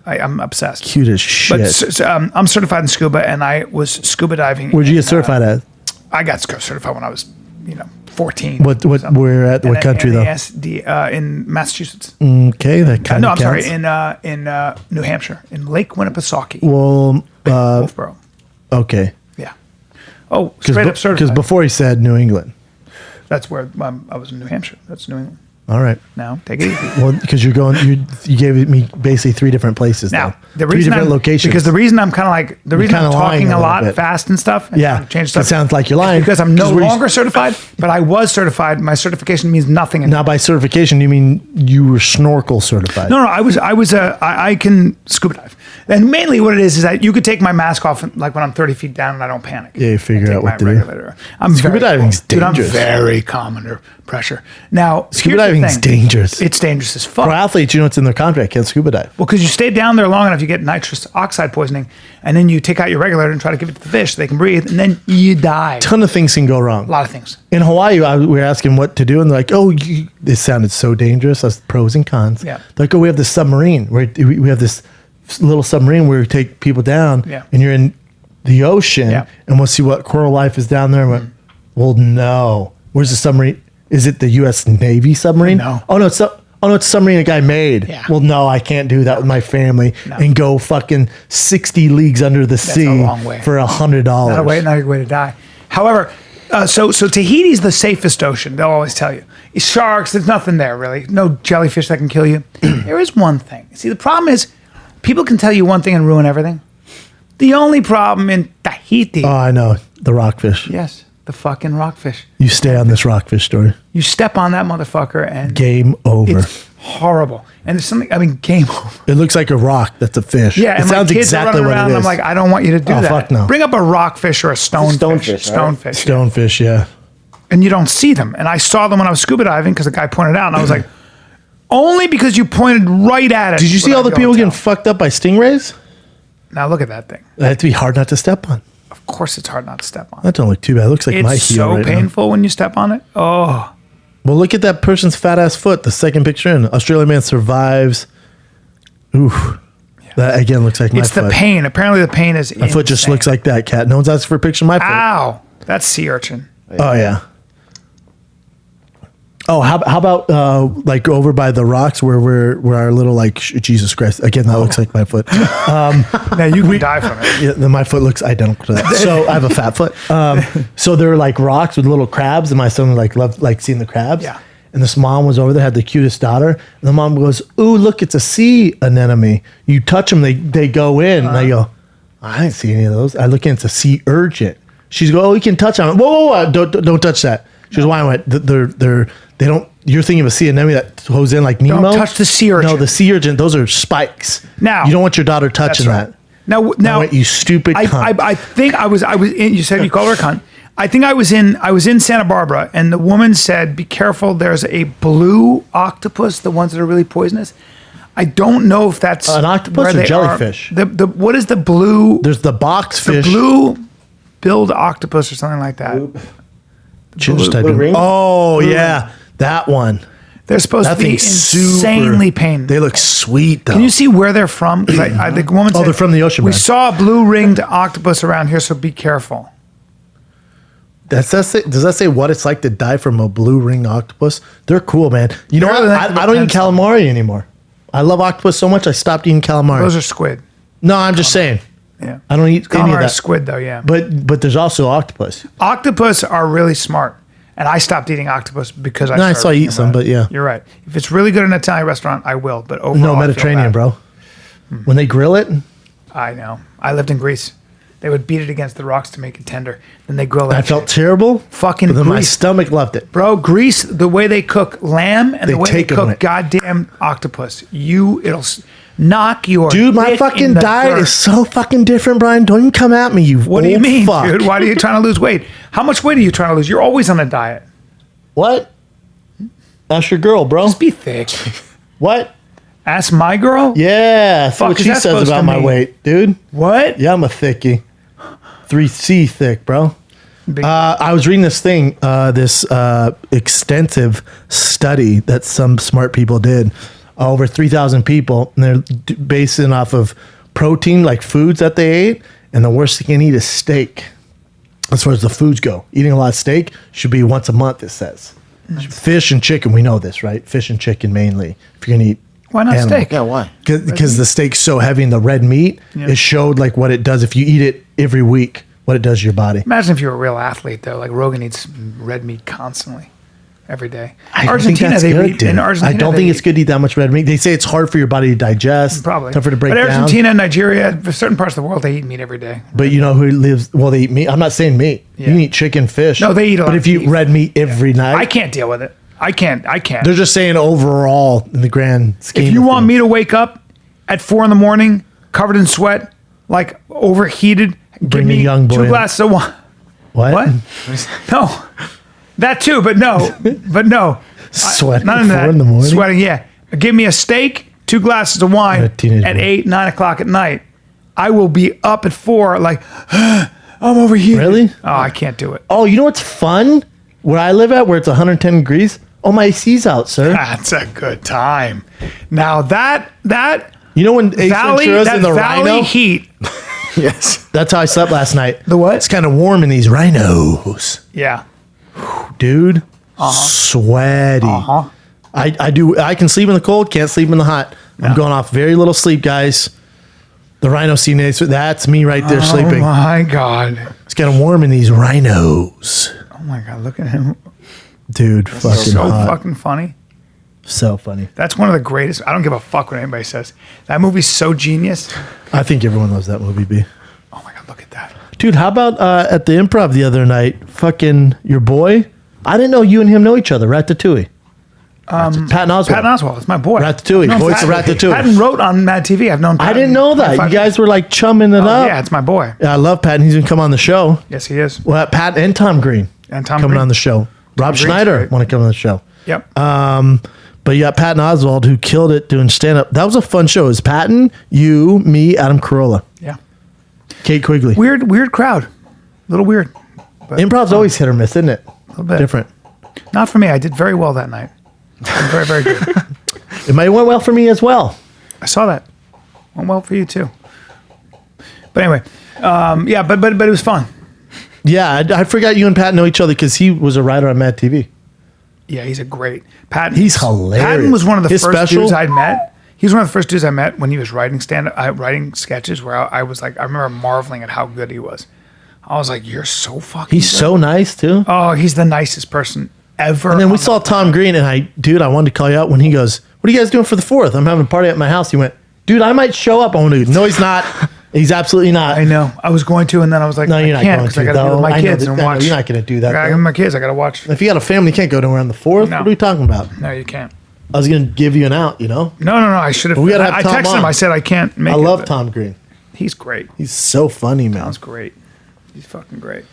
I'm obsessed. Cute as shit. But I'm certified in scuba, and I was scuba diving. Where'd you get certified at? I got certified when I was, 14. What where at what country though? In Massachusetts. Okay, that kind No, of I'm sorry, in New Hampshire, in Lake Winnipesaukee, Well, Wolfboro. Okay. Yeah. Oh, straight up certified. Because before he said New England. That's where I was in New Hampshire. That's New England. All right. Now, take it easy. Well, because you gave me basically 3 different places Now, now. the 3 reason different locations. Because the reason I'm kind of like, the reason I'm kinda lying talking a a little lot bit. fast and stuff. And Yeah, change it stuff. sounds like you're lying. Because I'm no 'Cause we're- longer certified, but I was certified. My certification means nothing. Now, by certification, you mean you were snorkel certified? No, I can scuba dive. And mainly what it is that you could take my mask off like when I'm 30 feet down and I don't panic. Yeah, you figure I out take what my to do. regulator. I'm Scuba very diving's cool. Dude, I'm dangerous. very calm under pressure. Now, Scuba here's the diving's thing. dangerous. It's dangerous as fuck. Pro athletes, you know, it's in their contract, can't scuba dive. Well, because you stay down there long enough, you get nitrous oxide poisoning, and then you take out your regulator and try to give it to the fish so they can breathe, and then you die. Ton of things can go wrong. A lot of things. In Hawaii, we were asking what to do, and they're like, "Oh, this sounded so dangerous." That's pros and cons. Yeah. They're like, "Oh, we have this submarine. We have this little submarine where we take people down, Yeah. and you're in the ocean, Yeah. and we'll see what coral life is down there." I went, well, no. Where's the submarine? Is it the U.S. Navy submarine? No. Oh no, it's a submarine a guy made. Yeah. Well, no, I can't do that with my family No. and go fucking 60 leagues under the sea a long way. for $100. Not a way to die. However, so Tahiti's the safest ocean. They'll always tell you. Sharks, there's nothing there really. No jellyfish that can kill you. There is one thing. See, the problem is people can tell you one thing and ruin everything. The only problem in Tahiti. Oh, I know. The rockfish. Yes, the fucking rockfish. You stay on this rockfish story. You step on that motherfucker and Game over. it's horrible. And there's something, game over. It looks like a rock that's a fish. Yeah, it and sounds my kids exactly are running what around. it is. I'm like, I don't want you to do Oh, that. fuck no. Bring up a rockfish or a stonefish. Stonefish, right? Stonefish, yeah. And you don't see them. And I saw them when I was scuba diving because the guy pointed out, and I was like, only because you pointed right at it. Did you see would all I the go people and getting tell. fucked up by stingrays? Now look at that thing. That'd be hard not to step on. Of course, it's hard not to step on. That don't look too bad. It looks like my It's heel so right now. painful when you step on it. Oh, Well, look at that person's fat ass foot. The second picture in. Australian man survives. Oof. That again looks like my it's foot. the pain. Apparently, the pain is. My foot just looks like that, cat. No one's asking for a picture of my foot. Ow! That's sea urchin. Oh yeah. Oh, how about like over by the rocks where our little like Jesus Christ again that looks like my foot. Now you can die from it. Yeah, then my foot looks identical to that. So I have a fat foot. So there are like rocks with little crabs, and my son loved seeing the crabs. Yeah. And this mom was over there, had the cutest daughter, and the mom goes, "Ooh, look, it's a sea anemone. You touch them, they go in." And I go, "I didn't see any of those." I look in, it's a sea urchin. She's go, "Oh, you can touch them." Whoa, don't touch that. She goes, "Why?" I went, they don't. You're thinking of a sea anemone that goes in like Nemo. Don't touch the sea urchin. No, the sea urchin. Those are spikes. Now- you don't want your daughter touching That's right. that. Now, went, you stupid cunt. I think I was in. You said you called her a cunt. I think I was in Santa Barbara, and the woman said, "Be careful. There's a blue octopus, the ones that are really poisonous." I don't know if that's An octopus where or they jellyfish? Are. The what is the blue? There's the box the fish. blue-billed octopus or something like that. Just type blue in- ring? Oh yeah, that one. They're supposed That to be thing's insanely super. painful. They look sweet though. Can you see where they're from? 'Cause the woman said, they're from the ocean, We man. saw a blue-ringed octopus around here, so be careful. Does that say what it's like to die from a blue ring octopus? They're cool, man. You know Apparently what? that I don't eat depends on- calamari anymore. I love octopus so much I stopped eating calamari. Those are squid. No, I'm just saying. Yeah. I don't eat any of Calamari that. is squid, though, yeah. But there's also octopus. Octopus are really smart. And I stopped eating octopus because I No, I started saw you thinking eat some, about it. but yeah. You're right. If it's really good in an Italian restaurant, I will. But overall, No, I feel Mediterranean, bad. bro. When they grill it, I know. I lived in Greece. They would beat it against the rocks to make it tender. Then they grill it. I felt terrible. Fucking but then my Greece. stomach loved it. Bro, Greece, the way they cook lamb and They the way they take it on cook it. goddamn octopus, it'll knock your Dude, my dick fucking in the diet dirt. is so fucking different, Brian. Don't even come at me, you What do you old mean, fuck. dude? Why are you trying to lose weight? How much weight are you trying to lose? You're always on a diet. What? That's your girl, bro. Just be thick. What? Ask my girl? Yeah, see Fuck, what is she that says supposed about to my mean? weight, dude. What? Yeah, I'm a thickie. 3C thick, bro. Big- I was reading this thing, this extensive study that some smart people did. Over 3,000 people, and they're basing off of protein, like foods that they ate, and the worst you can eat is steak. As far as the foods go, eating a lot of steak should be once a month, it says. Fish and chicken, we know this, right? Fish and chicken mainly. If you're going to eat Why not animal. steak? Yeah, why? Because the steak's so heavy in the red meat, it showed like what it does if you eat it every week, what it does to your body. Imagine if you were a real athlete, though. Like Rogan eats red meat constantly, every day. I don't think that's good, dude. in Argentina, I don't they think it's good to eat that much red meat. They say it's hard for your body to digest. Probably. Tougher to break but down. Argentina and Nigeria, for certain parts of the world, they eat meat every day. But you know who lives? Well, they eat meat. I'm not saying meat. You can eat chicken, fish. No, they eat a lot But of if you eat beef. red meat every night, I can't deal with it. I can't. They're just saying overall in the grand scheme. If you of want things. me to wake up at 4 a.m, covered in sweat, like overheated, give Bring me a young boy 2 in. glasses of wine. what? No, that too, but no, Sweating None at of 4 that. in the morning. Sweating, yeah. Give me a steak, 2 glasses of A wine teenage at boy. 8, 9 o'clock at night. I will be up at 4, like, I'm overheated. Really? Oh, I can't do it. Oh, you know what's fun? Where I live at, where it's 110 degrees. Oh, my AC's out, sir. That's a good time. Now that You know when Ace valley, Ventura's that in the valley rhino? heat. Yes. That's how I slept last night. The what? It's kind of warm in these rhinos, Yeah. dude. Sweaty. I can sleep in the cold, can't sleep in the hot. I'm going off very little sleep, guys. The rhino CNA, that's me right there Oh sleeping. my God. It's kind of warm in these rhinos. Oh my God. Look at him. Dude, fucking So hot. fucking funny. So funny. That's one of the greatest. I don't give a fuck what anybody says. That movie's so genius. I think everyone loves that movie, B. Oh my God. Look at that. Dude, how about at the Improv the other night, fucking your boy? I didn't know you and him know each other. Ratatouille. Patton Oswalt. Patton Oswalt. It's my boy. Ratatouille. No, Voice of Patton- Ratatouille. Patton wrote on Mad TV. I've known Patton. I didn't know that. 25 You guys were like chumming it up. Yeah, it's my boy. Yeah, I love Patton. He's gonna come on the show. Yes, he is. Well, Pat and Tom Green And Tom coming Green. on the show. Rob Green's Schneider great. want to come on the show. Yep. But you got Patton Oswalt who killed it doing stand up. That was a fun show. It was Patton, you, me, Adam Carolla, Yeah. Kate Quigley. Weird crowd. A little weird. But Improv's always hit or miss, isn't it? a little bit. Different. Not for me. I did very well that night. Very, very good. It might have went well for me as well. I saw that. Went well for you too. But anyway, yeah, but it was fun. Yeah, I forgot you and Pat know each other because he was a writer on Mad TV. Yeah, he's a great Patton. He's hilarious. Patton was one of the His first special- dudes I'd met. He was one of the first dudes I met when he was writing writing sketches. Where I was like, I remember marveling at how good he was. I was like, "You're so fucking." He's good." so nice too. Oh, he's the nicest person ever. And then we on saw the Tom Green, and I wanted to call you out when he goes, "What are you guys doing for the 4th? I'm having a party at my house." He went, "Dude, I might show up." I went, "No, he's not. He's absolutely not." I know. I was going to, and then I was like, No, you're I not can't going because I to, got to be though. with my I know kids that- and I know watch. you're not gonna do that, I got though. my kids. I got to watch. If you got a family, you can't go nowhere on the 4th. No. What are we talking about? No, you can't. I was going to give you an out, you know? No. I should have. We gotta have I Tom texted on. him. I said I can't make I it. love but Tom Green. He's great. He's so funny, man. Tom's great. He's fucking great.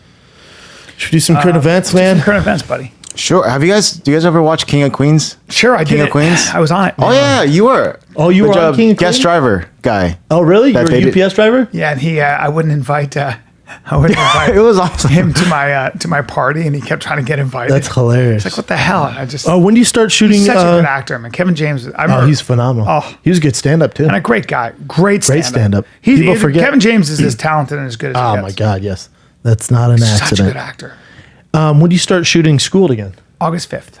Should we do some current events, man? Current events, buddy. Sure. Do you guys ever watch King of Queens? Sure, I did. King of it. Queens? I was on it. Oh yeah, you were. Oh, you were on King of guest Queens? driver guy. Oh, really? You That were a they did- UPS driver? Yeah, and he. I wouldn't invite. I wouldn't invite It was awesome. him to my party, and he kept trying to get invited. That's hilarious. It's like, what the hell? I just. Oh, when do you start shooting? he's such a good actor, man. Kevin James. I remember, He's phenomenal. Oh. He was a good stand-up, too. and a great guy. Great stand-up. He, People forget- Kevin James is as talented and as good as he Oh, gets. my God, yes. That's not an Such a accident. good actor. When do you start shooting Schooled again? August 5th.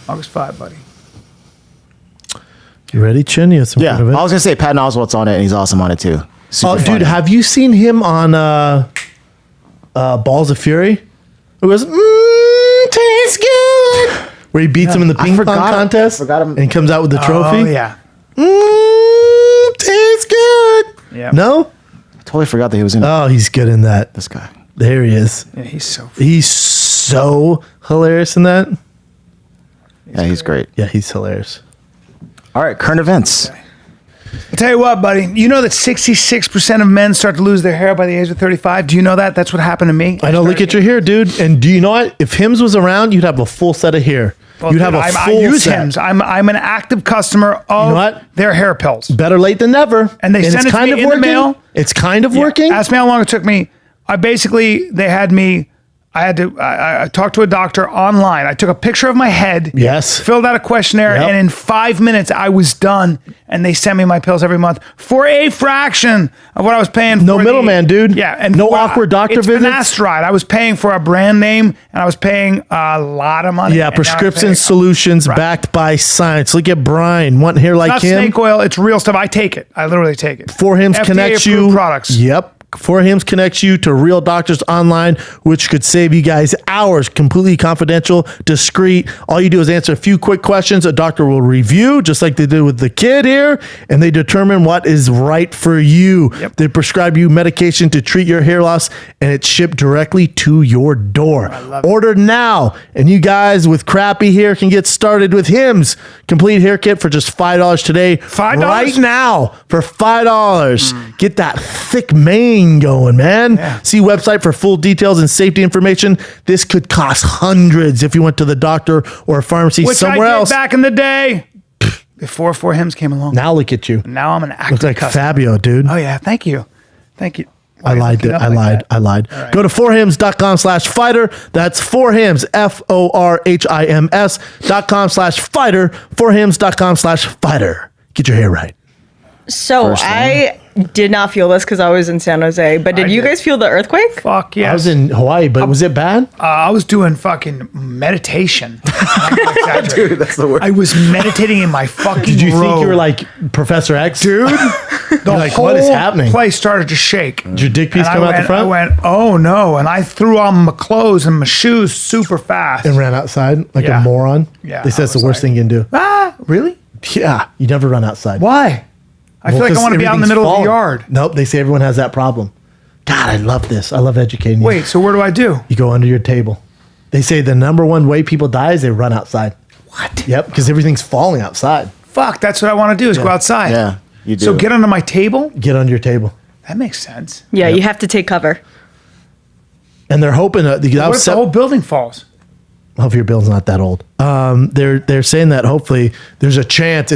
August 5, buddy. You ready, Chin? You have some Yeah, current events? I was gonna say Patton Oswalt's on it, and he's awesome on it too. Super Oh, dude, funny. have you seen him on Balls of Fury? It was tastes good, where he beats him in the I ping pong forgot- contest, I forgot him. and he comes out with the trophy. Oh yeah. Tastes good. Yeah. No? I totally forgot that he was in Oh, he's good in that. this guy. There he is. Yeah, he's so. He's so hilarious in that. Yeah, he's great. Yeah, he's hilarious. All right, current events. I'll tell you what, buddy. You know that 66% of men start to lose their hair by the age of 35? Do you know that? That's what happened to me. I know. Look at your hair, dude. And do you know what? If Hims was around, you'd have a full set of hair. You'd have a I full use set. Hims. I'm an active customer of what? their hair pills. Better late than never. And they send it's it to kind me of in the working. mail. It's kind of Yeah. working. Ask me how long it took me. I talked to a doctor online. I took a picture of my head. Yes. Filled out a questionnaire, Yep. and in 5 minutes I was done. And they send me my pills every month for a fraction of what I was paying. No for middleman, dude. Yeah, and No awkward doctor it's visits? finasteride. I was paying for a brand name, and I was paying a lot of money. Yeah, and now I'm prescription paying- solutions backed by science. Look at Bryan. Want hair like Not him? snake oil. It's real stuff. I take it. I literally take it. For Hims FDA connects approved you. products. Yep. For Hims connects you to real doctors online, which could save you guys hours. Completely confidential, discreet. All you do is answer a few quick questions. A doctor will review, just like they did with the kid here, and they determine what is right for you. Yep. They prescribe you medication to treat your hair loss, and it's shipped directly to your door. love it. Order now, and you guys with crappy hair can get started with Hims. Complete hair kit for just $5 today. $5? Right now for $5. Get that thick mane going, man. Yeah. See website for full details and safety information. This could cost hundreds if you went to the doctor or a pharmacy Which somewhere I did else. back in the day before 4Hims came along. Now look at you. Now I'm an active Look like customer. Fabio, dude. Oh yeah, thank you. Thank you. Why I are you lied. looking up I like lied. that? I lied. right. Go to forhims.com/fighter. That's forhims, FORHIMS.com/fighter. Forhims.com/fighter. Get your hair right. So First I did not feel this because I was in San Jose, but did you did. guys feel the earthquake? Fuck yes. I was in Hawaii, but was it bad? I was doing fucking meditation. Dude, that's the word. I was meditating in my fucking Did you think robe. you were like Professor X? dude? The like, whole what is happening? place started to shake. Did your dick piece And come out the I front? went, oh no. And I threw on my clothes and my shoes super fast. And ran outside like Yeah. a moron? Yeah, They said it's I the was worst like- thing you can do. Ah, really? Yeah. You never run outside. Why? I feel like I 'cause want to be out in the everything's middle of falling. the yard. Nope. They say everyone has that problem. God, I love this. I love educating you. Wait, so what do I do? You go under your table. They say the number one way people die is they run outside. What? Yep. Because everything's falling outside. Fuck, that's what I want to do is go outside. Yeah, you do. So get under my table? Get under your table. That makes sense. Yeah, you have to take cover. And they're hoping that What if the whole building falls? Hopefully your bill's not that old. They're saying that hopefully there's a chance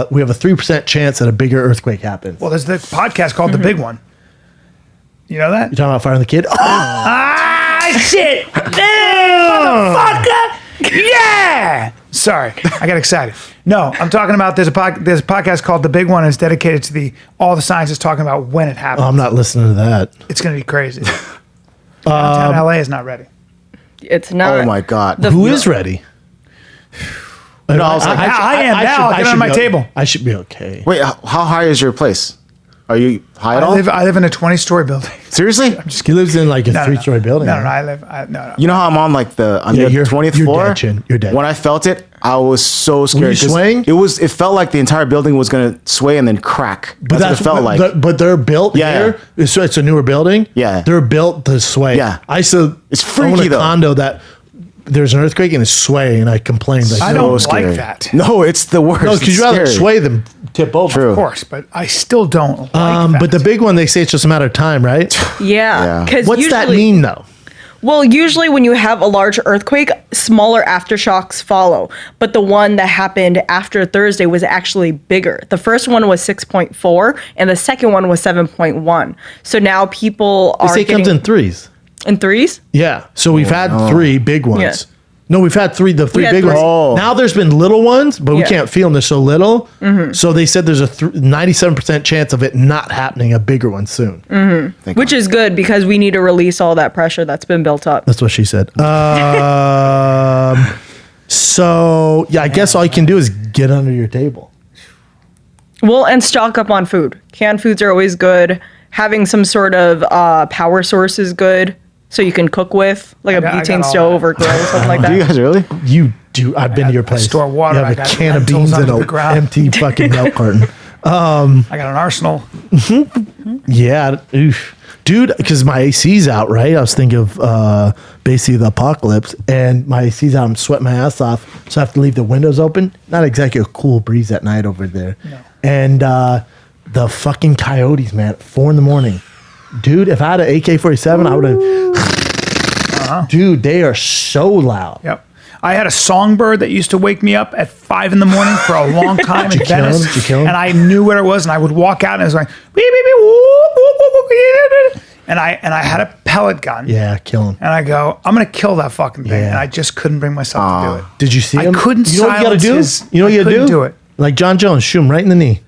we have a 3% chance that a bigger earthquake happens. Well, there's the podcast called The Big One. You know that? You're talking about firing the kid? Oh, Ah, shit! Motherfucker! Yeah! Sorry, I got excited. No, I'm talking about there's a podcast called The Big One. And it's dedicated to all the scientists talking about when it happens. I'm not listening to that. It's going to be crazy. Downtown LA is not ready. It's not. Oh my God. Who is ready? No, I was like, I am now. Get on my table. I should be okay. wait, how high is your place? Are you high at all? I live in a 20-story building. Seriously? He lives in like a No, no, three-story building. No, right? no. You know how I'm on like the Yeah, your you're 20th dead, floor? Chin. You're dead. When I felt it, I was so scared. you 'cause swaying? It felt like the entire building was gonna sway and then crack. That's what it felt like. But they're built Yeah, here. So it's a newer building. Yeah. They're built to sway. Yeah. I used to It's own freaky, a though. condo that there's an earthquake and it's swaying, and I complained. Like, I no, don't like scary. that. No, it's the worst. because It's you'd rather scary. sway than tip over. True. Of course, but I still don't like that. But the big one, they say it's just a matter of time, right? Yeah. Yeah. Because What's that mean, though? Well, usually when you have a large earthquake, smaller aftershocks follow. But the one that happened after Thursday was actually bigger. The first one was 6.4 and the second one was 7.1. So now people They are say it comes in threes. in threes? Yeah. So we've had three big ones. Yeah. No, we've had three big had ones. three. Oh. Now there's been little ones, but we Yeah. can't feel them. They're so little. So they said there's a 97% chance of it not happening, a bigger one soon. Which is good because we need to release all that pressure that's been built up. That's what she said. So, yeah, I guess all you can do is get under your table. Well, and stock up on food. Canned foods are always good. Having some sort of power source is good. So you can cook with, like a I got butane all stove that. or grill, something like Do you that. guys really? You do. I've been to your place. store water, You have I a got can of lentils beans and under the an ground. empty fucking milk carton. I got an arsenal. Yeah. Oof. Dude, because my AC's out, right? I was thinking of basically the apocalypse, and my AC's out. I'm sweating my ass off, so I have to leave the windows open. Not exactly a cool breeze at night over there. No. And the fucking coyotes, man, at 4 a.m. Dude, if I had an AK-47, I would have... Dude, they are so loud. Yep. I had a songbird that used to wake me up at 5 a.m. for a long time in Venice. Did you kill him? And I knew where it was, and I would walk out and it was like, beep, beep, beep, whoop, whoop, whoop, whoop. And I had a pellet gun. Yeah, kill him. And I go, I'm gonna kill that fucking thing. Yeah. And I just couldn't bring myself to do it. Did you see him? I couldn't You know what you gotta silence do? his- You know what I you gotta couldn't do? do it. Like Jon Jones, shoot him right in the knee.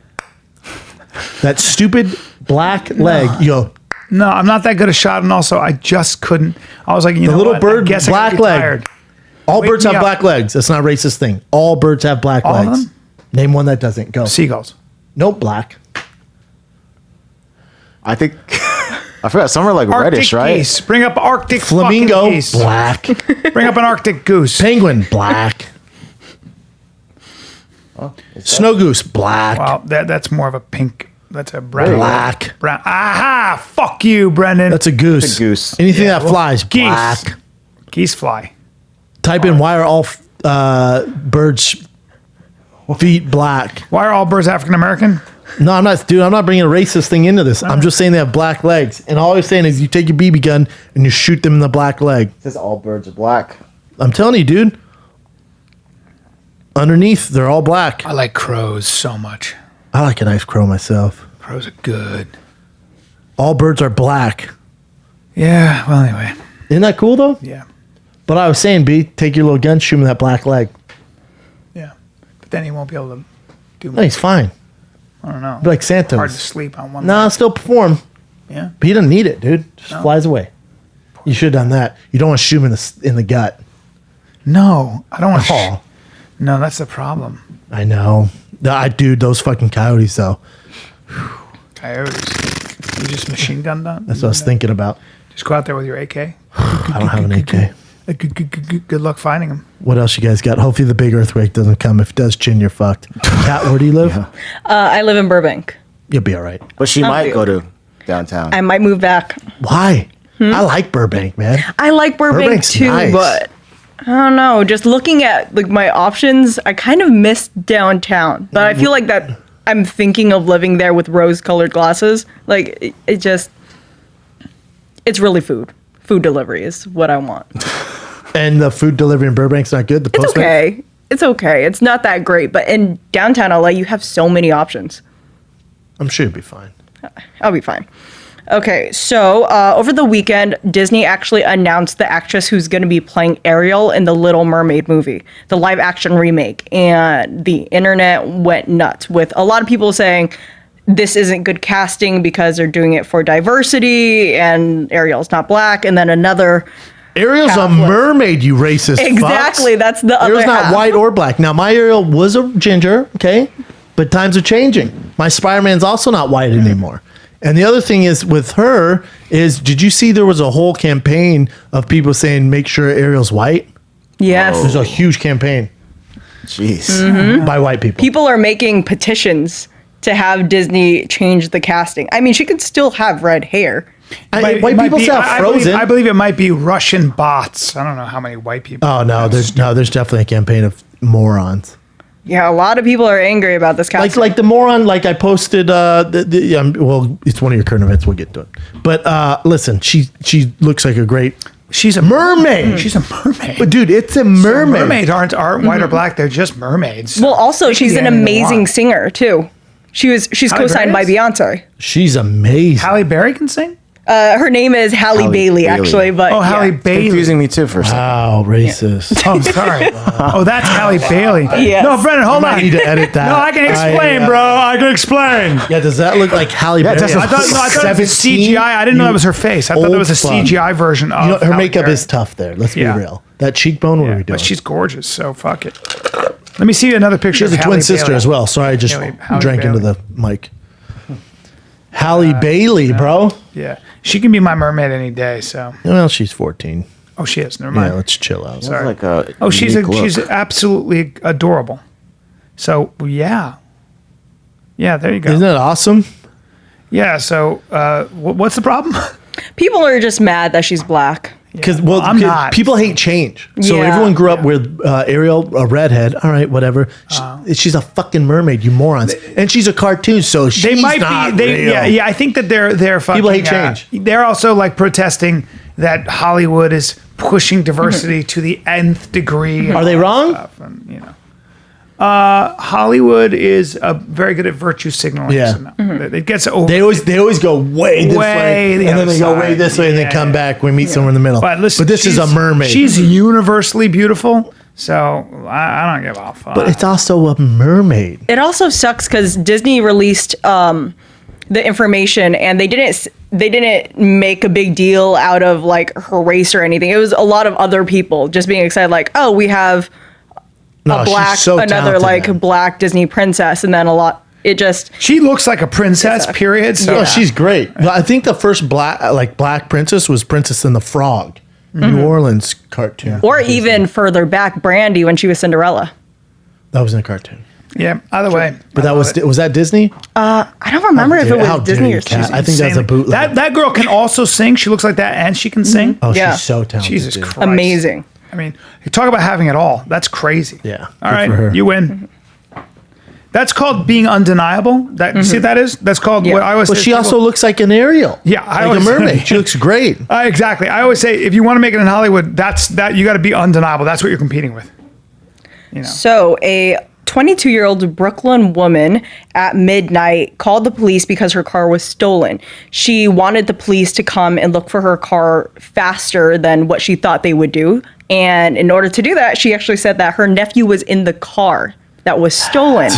That stupid black leg. You go, No, I'm not that good a shot, and also I just couldn't. I was like, you know, little what? bird, I guess I black could be leg. tired. all Wake birds me have up. black legs. That's not a racist thing. All birds have black All of legs. them? Name one that doesn't. Go. Seagulls. Nope, black. I think I forgot. Some are like Arctic reddish, right? geese. Bring up Arctic Flamingo, fucking geese. black. Bring up an Arctic goose. Penguin, black. Snow goose, black. Wow, that's more of a pink. That's a brown. Black. Brown. Aha! Fuck you, Brendan. That's a goose. It's a goose. Anything Yeah, that well, flies, geese. black. Geese fly. Type in why are all birds' feet black? Why are all birds African American? No, I'm not, dude. I'm not bringing a racist thing into this. I'm just saying they have black legs, and all I'm saying is you take your BB gun and you shoot them in the black leg. It says all birds are black. I'm telling you, dude. Underneath, they're all black. I like crows so much. I like a nice crow myself. Crows are good. All birds are black. Yeah. Well, anyway. Isn't that cool though? Yeah. But I was saying, B, take your little gun, shoot him in that black leg. Yeah. But then he won't be able to do No, much. he's fine. I don't know. Be like Santos. Hard to sleep on one. No, leg. still perform. Yeah. But he doesn't need it, dude. Just flies away. You should have done that. You don't want to shoot him in the gut. No, I don't want to. Oh, No, that's the problem. I know. Dude, those fucking coyotes, though. Coyotes. You just machine gunned on? That's what I was thinking about. Just go out there with your AK. I don't have an AK. Good luck finding them. What else you guys got? Hopefully the big earthquake doesn't come. If it does, Chin, you're fucked. Kat, where do you live? I live in Burbank. You'll be all right. But she might dude. go to downtown. I might move back. Why? I like Burbank, man. I like Burbank Burbank's too, nice. but I don't know. Just looking at like my options, I kind of miss downtown. But I feel like that I'm thinking of living there with rose-colored glasses. Like it just, it's really food. Food delivery is what I want. And the food delivery in Burbank's not good? The It's Postmates? okay. It's okay. It's not that great. But in downtown LA, you have so many options. I'm sure you'll be fine. I'll be fine. Okay, so over the weekend, Disney actually announced the actress who's going to be playing Ariel in the Little Mermaid movie, the live-action remake, and the internet went nuts with a lot of people saying this isn't good casting because they're doing it for diversity and Ariel's not black, and then another Ariel's a half was- mermaid, you racist exactly fucks. that's the other Ariel's not half. white or black. Now, my Ariel was a ginger, okay? But times are changing. My Spider-Man's also not white anymore. And the other thing is with her is, did you see there was a whole campaign of people saying, make sure Ariel's white? Yes. There's a huge campaign Jeez. by white people. People are making petitions to have Disney change the casting. I mean, she could still have red hair. It white might people be- say Frozen. I believe it might be Russian bots. I don't know how many white people. Oh, no, there's definitely a campaign of morons. Yeah, a lot of people are angry about this casting. Like the moron, like I posted, well, it's one of your current events. We'll get to it. But listen, she looks like a great She's a mermaid. She's a mermaid. But dude, it's a mermaid. Mermaids aren't white or black. They're just mermaids. Well, also, They can she's be an anything they amazing want. singer too. She's Halle co-signed by Berry is? Beyonce. She's amazing. Halle Berry can sing. Her name is Halle Halle Bailey, Bailey. actually. But Oh, Halle yeah. Bailey. Confusing me too for a second. Wow, racist. Oh, sorry. Oh, that's Halle Bailey. Yes. No, Brennan, hold on. I need to edit that. No, I can explain, bro. I can explain. Yeah, does that look like Halle Berry? that's a- I thought it was 17? CGI. I didn't know that was her face. I thought that was a Old fuck. CGI version of You know, her Halle makeup Berry. is tough there. Let's Yeah. be real. That cheekbone, what are we doing? But she's gorgeous, so fuck it. Let me see another picture She has of a Halle twin sister Bailey. as well. Sorry, I just Halle drank into Bailey. the mic. Halle Bailey, bro. Yeah. She can be my mermaid any day, so. Well, she's 14. Oh, she is. Never Yeah, mind. let's chill out. Sorry. Like a Oh, she's unique look. absolutely adorable. So, yeah. Yeah, there you go. Isn't that awesome? Yeah, so what's the problem? People are just mad that she's black. Because I'm not. people hate change. So Yeah. everyone grew up with Ariel, a redhead. All right, whatever. She's a fucking mermaid, you morons. And she's a cartoon, so she's They might not be. They, real. yeah. I think that they're fucking. People hate change. They're also like protesting that Hollywood is pushing diversity to the nth degree. Are they wrong? And, Hollywood is very good at virtue signaling. Yeah. So it gets over. They always go way this way, the and then other they go side. way this way, and then come back. We meet somewhere in the middle. But listen, this is a mermaid. She's universally beautiful, so I don't give a fuck. but it's also a mermaid. It also sucks because Disney released the information and they didn't make a big deal out of like her race or anything. It was a lot of other people just being excited, like, oh, we have another black Disney princess, and then she looks like a princess, period. So No, she's great. I think the first black princess was Princess and the Frog, New Orleans cartoon. or even further back, Brandy when she was Cinderella. That was in a cartoon. yeah. Either way, But was that Disney? I don't remember if it How was dare Disney you, or Kat. Disney. I think that's a bootleg. That girl can also sing. She looks like that, and she can sing. Oh, Yeah. she's so talented. Jesus dude. Christ! Amazing. I mean, you talk about having it all. That's crazy. Yeah, All good right, for her. you win. That's called being undeniable. You see what that is? That's called what I always But say. she also looks like an Ariel. Yeah, I like a always- mermaid. She looks great. Exactly. I always say if you want to make it in Hollywood, that you got to be undeniable. That's what you're competing with. So a 22-year-old Brooklyn woman at midnight called the police because her car was stolen. She wanted the police to come and look for her car faster than what she thought they would do. And in order to do that, she actually said that her nephew was in the car that was stolen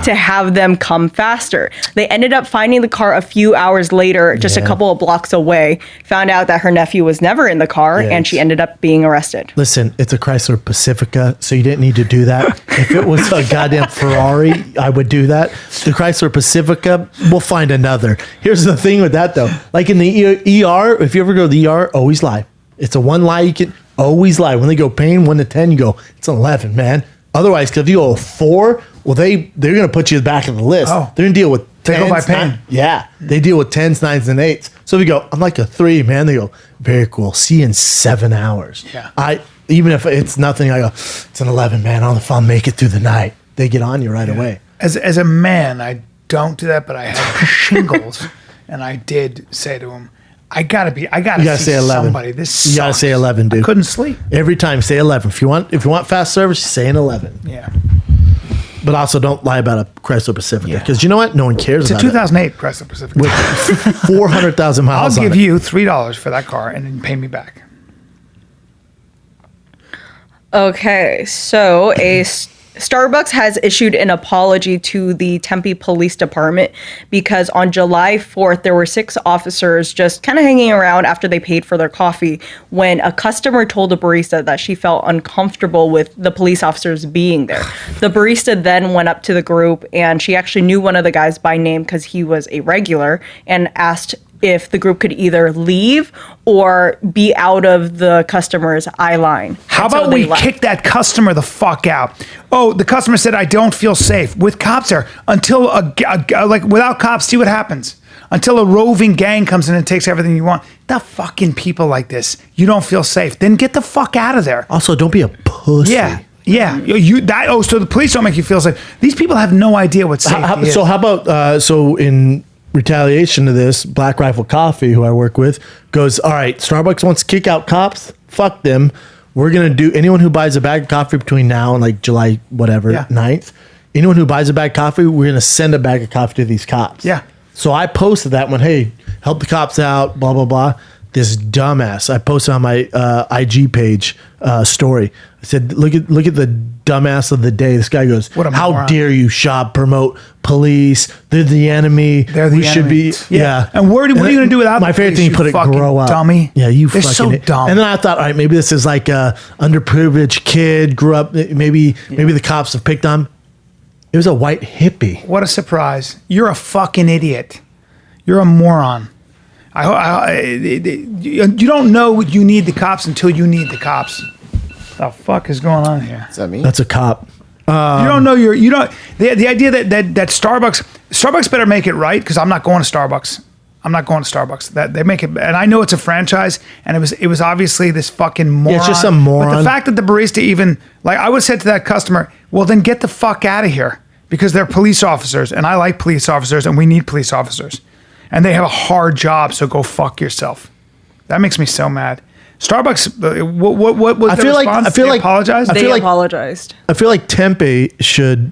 to have them come faster. They ended up finding the car a few hours later, just a couple of blocks away, found out that her nephew was never in the car, and she ended up being arrested. Listen, it's a Chrysler Pacifica, so you didn't need to do that. If it was a goddamn Ferrari, I would do that. The Chrysler Pacifica, we'll find another. Here's the thing with that, though. Like in the ER, if you ever go to the ER, always lie. It's a one lie you can always lie. When they go pain 1 to 10, you go, it's an 11, man. Otherwise, because if you go 4, well, they're going to put you back in the list. Oh. They're going to deal with 10s. They go by pain. Yeah. They deal with 10s, 9s, and 8s. So if you go, I'm like a 3, man. They go, very cool. See you in 7 hours. Yeah. Even if it's nothing, I go, it's an 11, man. I don't know if I'll make it through the night. They get on you right away. As a man, I don't do that, but I had shingles, and I did say to him, I gotta You gotta see say 11. somebody. This You gotta sucks. say 11, dude. I couldn't sleep. Every time, say 11. If you want fast service, say an 11. Yeah. But also don't lie about a Chrysler Pacifica. Because you know what? No one cares It's a about 2008 Chrysler Pacifica. it. With 400,000 I'll miles on give it. you $3 for that car and then pay me back. Okay, so Starbucks has issued an apology to the Tempe Police Department because on July 4th, there were 6 officers just kind of hanging around after they paid for their coffee when a customer told a barista that she felt uncomfortable with the police officers being there. The barista then went up to the group and she actually knew one of the guys by name because he was a regular and asked if the group could either leave or be out of the customer's eye line. How And so about they we left. kick that customer the fuck out? Oh, the customer said, I don't feel safe. With cops there, until like without cops, see what happens. Until a roving gang comes in and takes everything you want. The fucking people like this, you don't feel safe. Then get the fuck out of there. Also, don't be a pussy. Yeah. So the police don't make you feel safe. These people have no idea what safety is. So how about in retaliation to this, Black Rifle Coffee, who I work with, goes, all right, Starbucks wants to kick out cops. Fuck them. We're going to do anyone who buys a bag of coffee between now and like July, whatever, 9th. Anyone who buys a bag of coffee, we're going to send a bag of coffee to these cops. Yeah. So I posted that one, hey, help the cops out, blah, blah, blah. This dumbass, I posted on my IG page story. I said, look at the dumbass of the day. This guy goes, What a how moron. dare you, Schaub, promote police? They're the enemy. They're the we should be, enemy. Yeah. And what are you gonna do without my the favorite police, thing? You you put it, fucking grow up, dummy? Yeah, you They're fucking so dumb. And then I thought, all right, maybe this is like a underprivileged kid, grew up. Maybe the cops have picked on him. It was a white hippie. What a surprise. You're a fucking idiot. You're a moron. You don't know you need the cops until you need the cops. The fuck is going on here? Is that me? That's a cop. You don't know the idea that Starbucks better make it right, because I'm not going to Starbucks. I'm not going to Starbucks. That they make it, and I know it's a franchise, and it was obviously this fucking moron. Yeah, it's just some moron. But the fact that the barista even, like, I would have said to that customer, well, then get the fuck out of here, because they're police officers, and I like police officers, and we need police officers, and they have a hard job, so go fuck yourself. That makes me so mad. Starbucks. What was I the feel like- response? I feel They like- apologized. I They feel like- apologized. I feel like Tempe should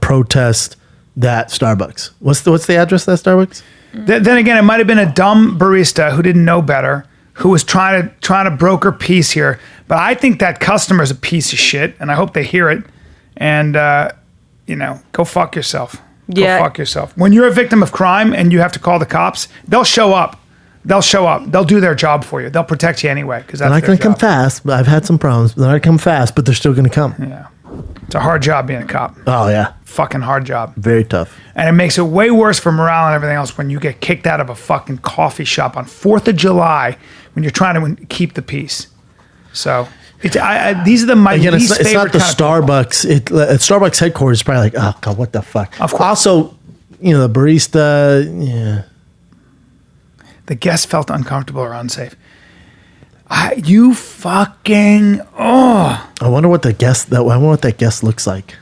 protest that Starbucks. What's the address of that Starbucks? Then again, it might have been a dumb barista who didn't know better, who was trying to broker peace here. But I think that customer is a piece of shit, and I hope they hear it. And go fuck yourself. Yeah. Go fuck yourself. When you're a victim of crime and you have to call the cops, they'll show up. They'll do their job for you. They'll protect you anyway because that's They're not their going to come job. fast. But I've had some problems. They're not going to come fast, but they're still going to come. Yeah, it's a hard job being a cop. Oh yeah, Fucking hard job. very tough. And it makes it way worse for morale and everything else when you get kicked out of a fucking coffee shop on 4th of July when you're trying to keep the peace. So these are my Again, least it's not favorite the kind of people. Starbucks. At Starbucks headquarters is probably like, oh god, what the fuck. Of course. Also, the barista. Yeah. The guest felt uncomfortable or unsafe. You fucking I wonder what that guest looks like.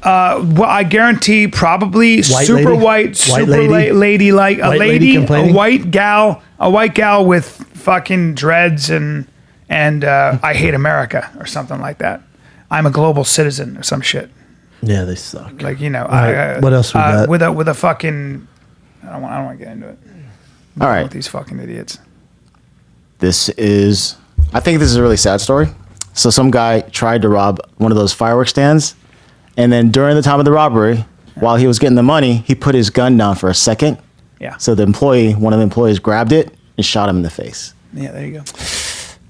well, I guarantee probably White super lady? white, super lady? lady like a White lady lady, a complaining? white gal with fucking dreads and I hate America or something like that. I'm a global citizen or some shit. Yeah, they suck. Like right, what else we got? with a fucking I don't want to get into it. All right. With these fucking idiots. I think this is a really sad story. So some guy tried to rob one of those fireworks stands, and then during the time of the robbery, while he was getting the money, he put his gun down for a second. Yeah. So one of the employees grabbed it and shot him in the face. Yeah, there you go.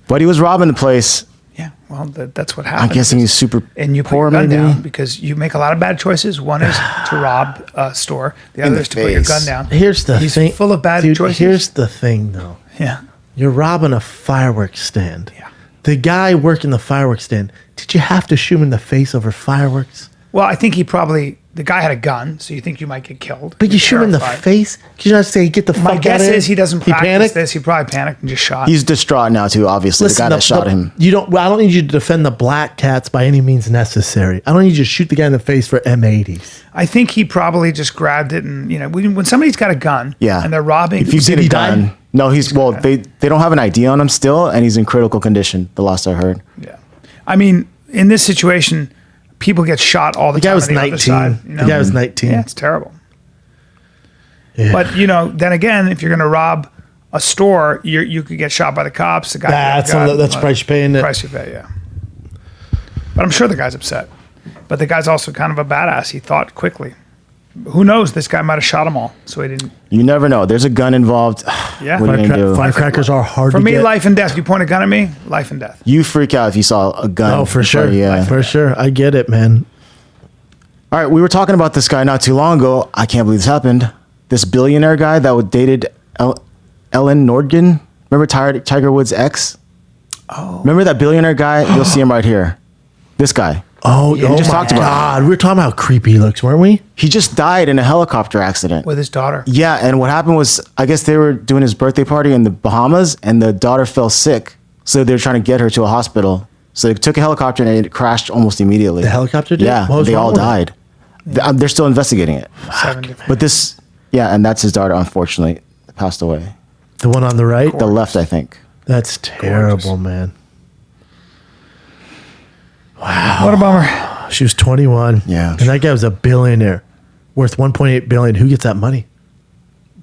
But he was robbing the place. Yeah, well, that's what I'm happens. guessing he's super And you put poor, your gun maybe. down because you make a lot of bad choices. One is to rob a store. The other the is to put your face. gun down. Here's the He's thing. full of bad Dude, choices. Here's the thing, though. Yeah. You're robbing a fireworks stand. Yeah. The guy working the fireworks stand, did you have to shoot him in the face over fireworks? Well, I think the guy had a gun, so you think you might get killed. But you You're shoot him in the terrified. face? Could you not say, get the fuck My out guess of here? is he doesn't practice panicked? this. He probably panicked and just shot. He's distraught now too. Obviously, the guy that shot him. I don't need you to defend the black cats by any means necessary. I don't need you to shoot the guy in the face for M80s. I think he probably just grabbed it and, when somebody's got a gun Yeah. and they're robbing. If you Did see he the gun, die? no, they don't have an ID on him still, and he's in critical condition. The last I heard. Yeah. I mean, in this situation, people get shot all the The guy time. was on the other 19. side, The guy was 19. Yeah, it's terrible. Yeah. But then again, if you're going to rob a store, you could get shot by the cops. The guy That's the price you're paying. Price you pay, yeah. But I'm sure the guy's upset. But the guy's also kind of a badass. He thought quickly. Who knows? This guy might have shot them all, so he didn't. You never know. There's a gun involved. Yeah. What are you gonna do? Firecrackers are hard For to me, get. life and death. You point a gun at me, life and death. You freak out if you saw a gun. Oh, for in front sure. of you, yeah. For sure. I get it, man. All right, we were talking about this guy not too long ago. I can't believe this happened. This billionaire guy that dated Ellen Nordgren. Remember Tiger Woods' ex? Oh. Remember that billionaire guy? You'll see him right here. This guy. Oh, Yeah, oh just my talked about God. We were talking about how creepy he looks, weren't we? He just died in a helicopter accident. With his daughter. Yeah, and what happened was, I guess they were doing his birthday party in the Bahamas, and the daughter fell sick. So they were trying to get her to a hospital. So they took a helicopter, and it crashed almost immediately. The helicopter did? Yeah, What was they wrong all with it? died. They're still investigating it. 7 different. But this, yeah, and that's his daughter, unfortunately, passed away. The one on the right? The left, I think. That's terrible, man. What a bummer. She was 21. Yeah. And that guy was a billionaire, worth 1.8 billion. Who gets that money?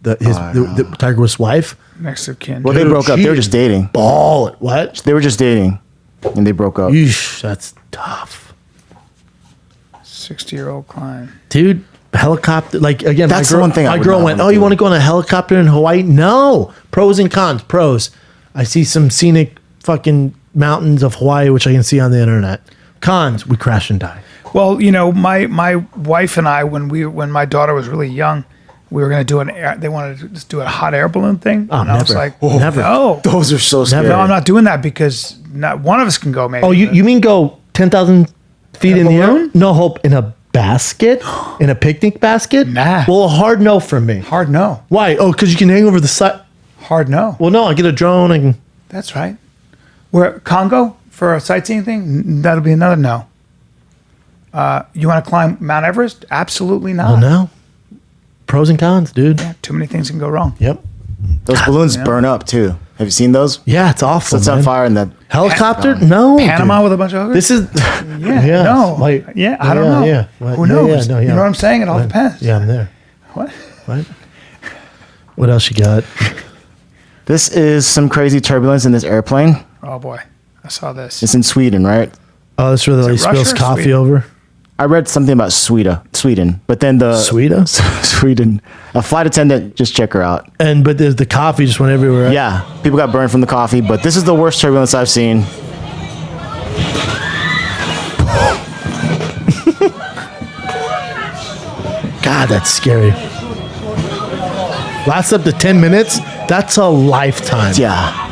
The Tiger Woods' wife? Next of kin. Well, they broke up. They were just dating. Ball it. What? They were just dating, and they broke up. Yeesh, that's tough. 60-year-old Klein. Dude, helicopter. Like, again, That's my girl, the one thing I my would girl not went, wanna oh, you do. want to go on a helicopter in Hawaii? No. Pros and cons. Pros. I see some scenic fucking mountains of Hawaii, which I can see on the internet. Cons, we crash and die. Well, my wife and I, when my daughter was really young, we were going to do they wanted to just do a hot air balloon thing. Oh, and I was never. like, Never. no. Those are so scary. No, I'm not doing that because not one of us can go, maybe. Oh, you mean go 10,000 feet in the air? balloon? No hope in a basket? In a picnic basket? Nah. Well, a hard no from me. Hard no. Why? Oh, because you can hang over the side. Hard no. Well, no, I get a drone. I can. That's right. We're at Congo for a sightseeing thing? That'll be another no. You want to climb Mount Everest? Absolutely not. Oh, no. Pros and cons, dude. Yeah, too many things can go wrong. Yep. Those balloons burn up too. Have you seen those? Yeah, it's awful. It's man. on fire and the Helicopter? No. Panama dude. with a bunch of hookers? This is. Yeah, no. Like, I don't know. Yeah. Who knows? You know what I'm saying? It all depends. Yeah, I'm there. What? What else you got? This is some crazy turbulence in this airplane. Oh, boy. I saw this. It's in Sweden, right? Oh, that's where they it Russia spills or coffee Sweden? over. I read something about Sweden, but then the Sweden? Sweden. A flight attendant just checked her out. But there's the coffee just went everywhere. Right? Yeah, people got burned from the coffee, but this is the worst turbulence I've seen. God, that's scary. Lasts up to 10 minutes. That's a lifetime. Yeah.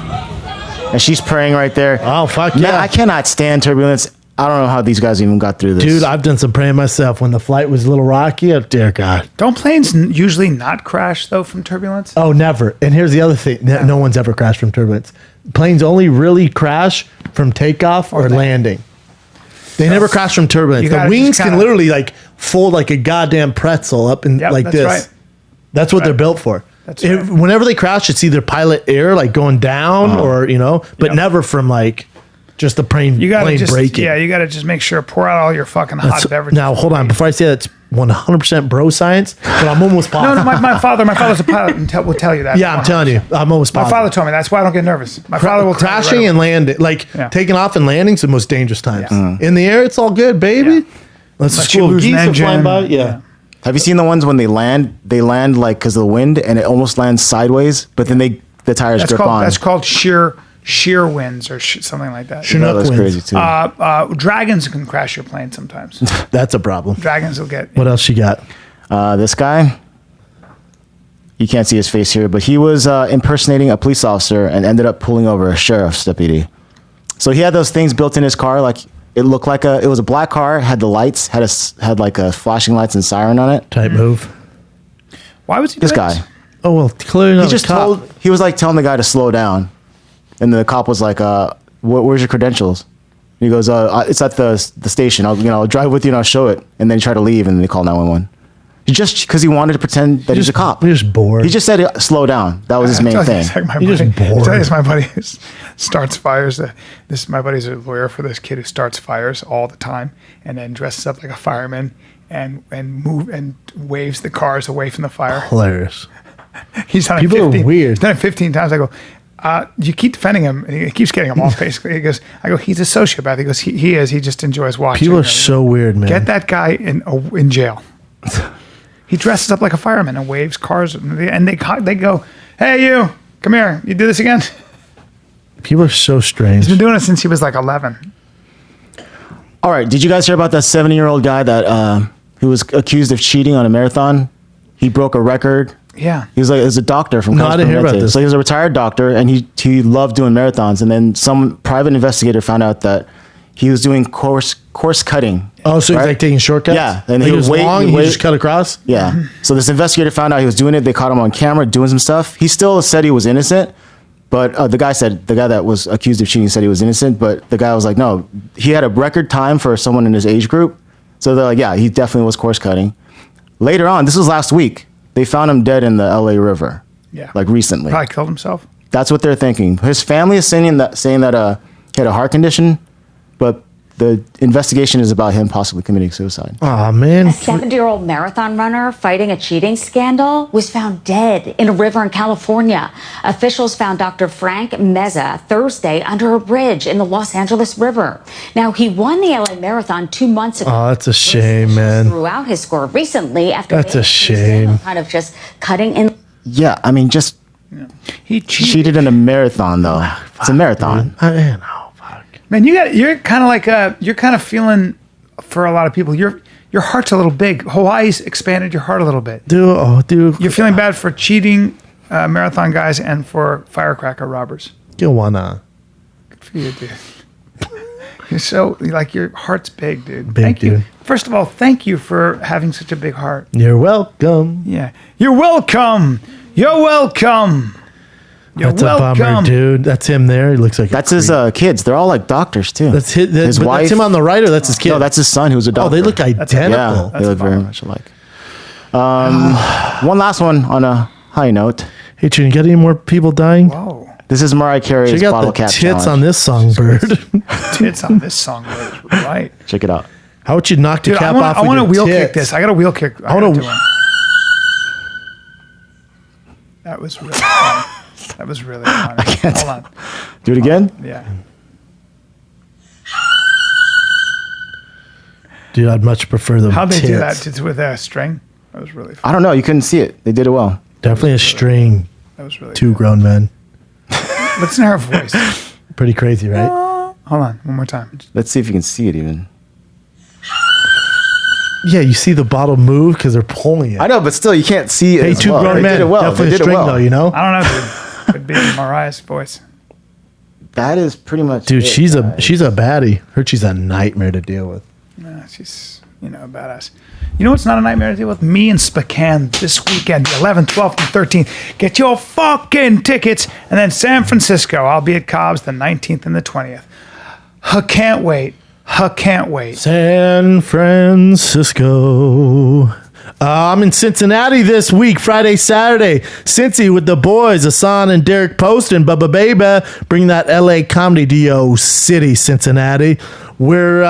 And she's praying right there. Oh, fuck Man, yeah. I cannot stand turbulence. I don't know how these guys even got through this. Dude, I've done some praying myself when the flight was a little rocky. Oh, dear God. Don't planes usually not crash, though, from turbulence? Oh, never. And here's the other thing. No one's ever crashed from turbulence. Planes only really crash from takeoff or landing. They never crash from turbulence. You The gotta wings just can kinda- literally like fold like a goddamn pretzel up and Yep, like that's this. right. That's what they're built for. That's right. Whenever they crash, it's either pilot air, like going down, or but Yep. never from like just the plane, You gotta plane just breaking. you gotta just make sure pour out all your fucking hot beverages. Now, hold on. Before I say that, it's 100% bro science, but I'm almost No, positive. no, my father's a pilot and will tell you that. Yeah, I'm telling you, I'm almost My positive. father told me that's why I don't get nervous. My father will tell Crashing me right and landing, like Yeah. taking off and landing, is the most dangerous times. Yeah. In the air, it's all good, baby. Yeah. Let's Let school you of lose geese an are flying engine. by. Yeah. Have you seen the ones when they land? They land like because of the wind, and it almost lands sideways. But then the tires grip on. That's called sheer winds or something like that. Chinook That's winds. crazy too. Dragons can crash your plane sometimes. That's a problem. Dragons will get. What else you got? This guy, you can't see his face here, but he was impersonating a police officer and ended up pulling over a sheriff's deputy. So he had those things built in his car, like it looked like it was a black car, had the lights, had like a flashing lights and siren on it. Type move. Why was he This doing guy, Oh well, clearly not he just a cop. he was like telling the guy to slow down, and the cop was like, "Where's your credentials?" And he goes, "It's at the station. I'll drive with you and I'll show it." And then he tried to leave, and then they called 911. Just because he wanted to pretend that he's a cop. We're just bored. He just said, "Slow down." That was his main thing. It's like my You're buddy. just bored. I tell you, it's my buddy who starts fires. My buddy's a lawyer for this kid who starts fires all the time, and then dresses up like a fireman and waves the cars away from the fire. Hilarious. He's done People it are 15, weird. He's done it 15 times. I go, you keep defending him, and he keeps getting him off. Basically, he goes, I go, he's a sociopath. He goes, he is. He just enjoys watching. People are everything. so weird, man. Get that guy in jail. He dresses up like a fireman and waves cars, and they go, "Hey, you, come here. You do this again." People are so strange. He's been doing it since he was like 11. All right. Did you guys hear about that 70-year-old guy that who was accused of cheating on a marathon? He broke a record. Yeah. He was a doctor from. No, I didn't hear about this. So he was a retired doctor, and he loved doing marathons. And then some private investigator found out that he was doing course cutting. Oh, so he's right? like taking shortcuts? Yeah, and Like he he would was wait- long, he'd he wait- just cut across? Yeah. So this investigator found out he was doing it. They caught him on camera doing some stuff. He still said he was innocent, but the guy that was accused of cheating said he was innocent. But the guy was like, no, he had a record time for someone in his age group. So they're like, yeah, he definitely was course cutting. Later on, this was last week, they found him dead in the LA River. Yeah. Like recently. Probably killed himself. That's what they're thinking. His family is saying that he had a heart condition, but the investigation is about him possibly committing suicide. Oh, man. A 70-year-old marathon runner fighting a cheating scandal was found dead in a river in California. Officials found Dr. Frank Meza Thursday under a bridge in the Los Angeles River. Now, he won the LA Marathon 2 months ago. Oh, that's a shame, man. Threw out his score recently after That's a making shame. kind of just cutting in. Yeah, I mean, just He cheated in a marathon, though. It's a marathon. Man, oh, fuck. Man, you're kind of like you're kind of feeling for a lot of people. Your heart's a little big. Hawaii's expanded your heart a little bit. Dude. You're feeling bad for cheating marathon guys and for firecracker robbers. You wanna. Good for you, dude. You're so like your heart's big, dude. Big, thank you. dude. First of all, thank you for having such a big heart. You're welcome. Yeah, you're welcome. You're welcome. You're That's welcome. a bummer, dude. That's him there. He looks like That's his kids. They're all like doctors, too. That's his but wife. That's him on the right, or that's his kid? No, that's his son who's a doctor. Oh, they look identical. Yeah, they look very much alike. One last one on a high note. Hey, Tune, you got any more people dying? Whoa. This is Mariah Carey's Check out bottle the cap tits challenge. on this songbird. Tits on this song, right? Check it out. How would you knock the Dude, cap I off? want to with wheel your kick tits? this. I got a wheel kick. I wanna- gotta do one. That was really funny. That was really funny. Hold on. Do it again. Yeah. Dude, I'd much prefer the How'd they tits. do that? Just with a string? That was really funny. I don't know. You couldn't see it. They did it well. Definitely a string. That was really Two good. grown men. Listen to her voice. Pretty crazy, right? Hold on. One more time. Let's see if you can see it even. Yeah, you see the bottle move because they're pulling it. I know, but still, you can't see it. Hey, as two well. grown They men. did it well. Definitely They a did it string, well. though, you know? I don't know, dude. Could be Mariah's voice. That is pretty much. Dude, it, she's a guys. baddie. Heard she's a nightmare to deal with. Yeah, she's, a badass. You know what's not a nightmare to deal with? Me and Spokane this weekend, the 11th, 12th, and 13th. Get your fucking tickets. And then San Francisco. I'll be at Cobb's the 19th and the 20th. I can't wait. I can't wait. San Francisco. I'm in Cincinnati this week, Friday, Saturday. Cincy with the boys, Hassan and Derek Post and Bubba Baby. Bring that LA comedy to your city, Cincinnati. We're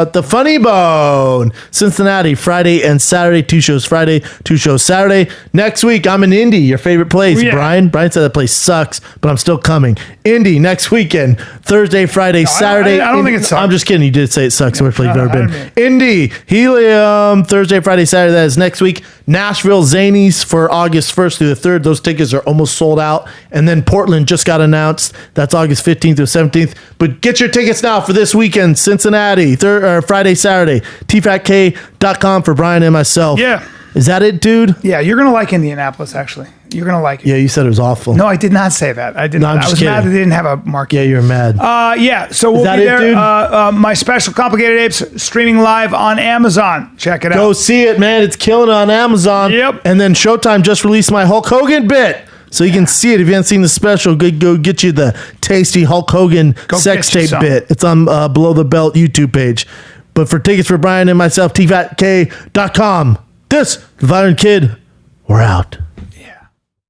at the Funny Bone, Cincinnati, Friday and Saturday. 2 shows Friday, 2 shows Saturday. Next week, I'm in Indy, your favorite place. Yeah. Brian said that place sucks, but I'm still coming. Indy next weekend, Thursday, Friday, Saturday. I don't think it sucks. I'm just kidding. You did say it sucks. So hopefully you've no, never I been. didn't Indy, Helium, Thursday, Friday, Saturday. That is next week. Nashville, Zanies for August 1st through the 3rd. Those tickets are almost sold out. And then Portland just got announced. That's August 15th through 17th. But get your tickets now for this weekend. Cincinnati, Friday, Saturday. tfatk.com for Brian and myself. Yeah. Is that it, dude? Yeah, you're going to like Indianapolis, actually. You're going to like it. Yeah, you said it was awful. No, I did not say that. I didn't. No, I'm I just was mad kidding. that they didn't have a marquee. Yeah, you're mad. Yeah, so we'll that be it, there. dude? My special Complicated Apes streaming live on Amazon. Check it Go out. see it, man. It's killing it on Amazon. Yep. And then Showtime just released my Hulk Hogan bit. So you can see it. If you haven't seen the special, go get you the tasty Hulk Hogan sex get you tape some. bit. It's on Below the Belt YouTube page. But for tickets for Brian and myself, tfatk.com. This, the Violent Kid, we're out.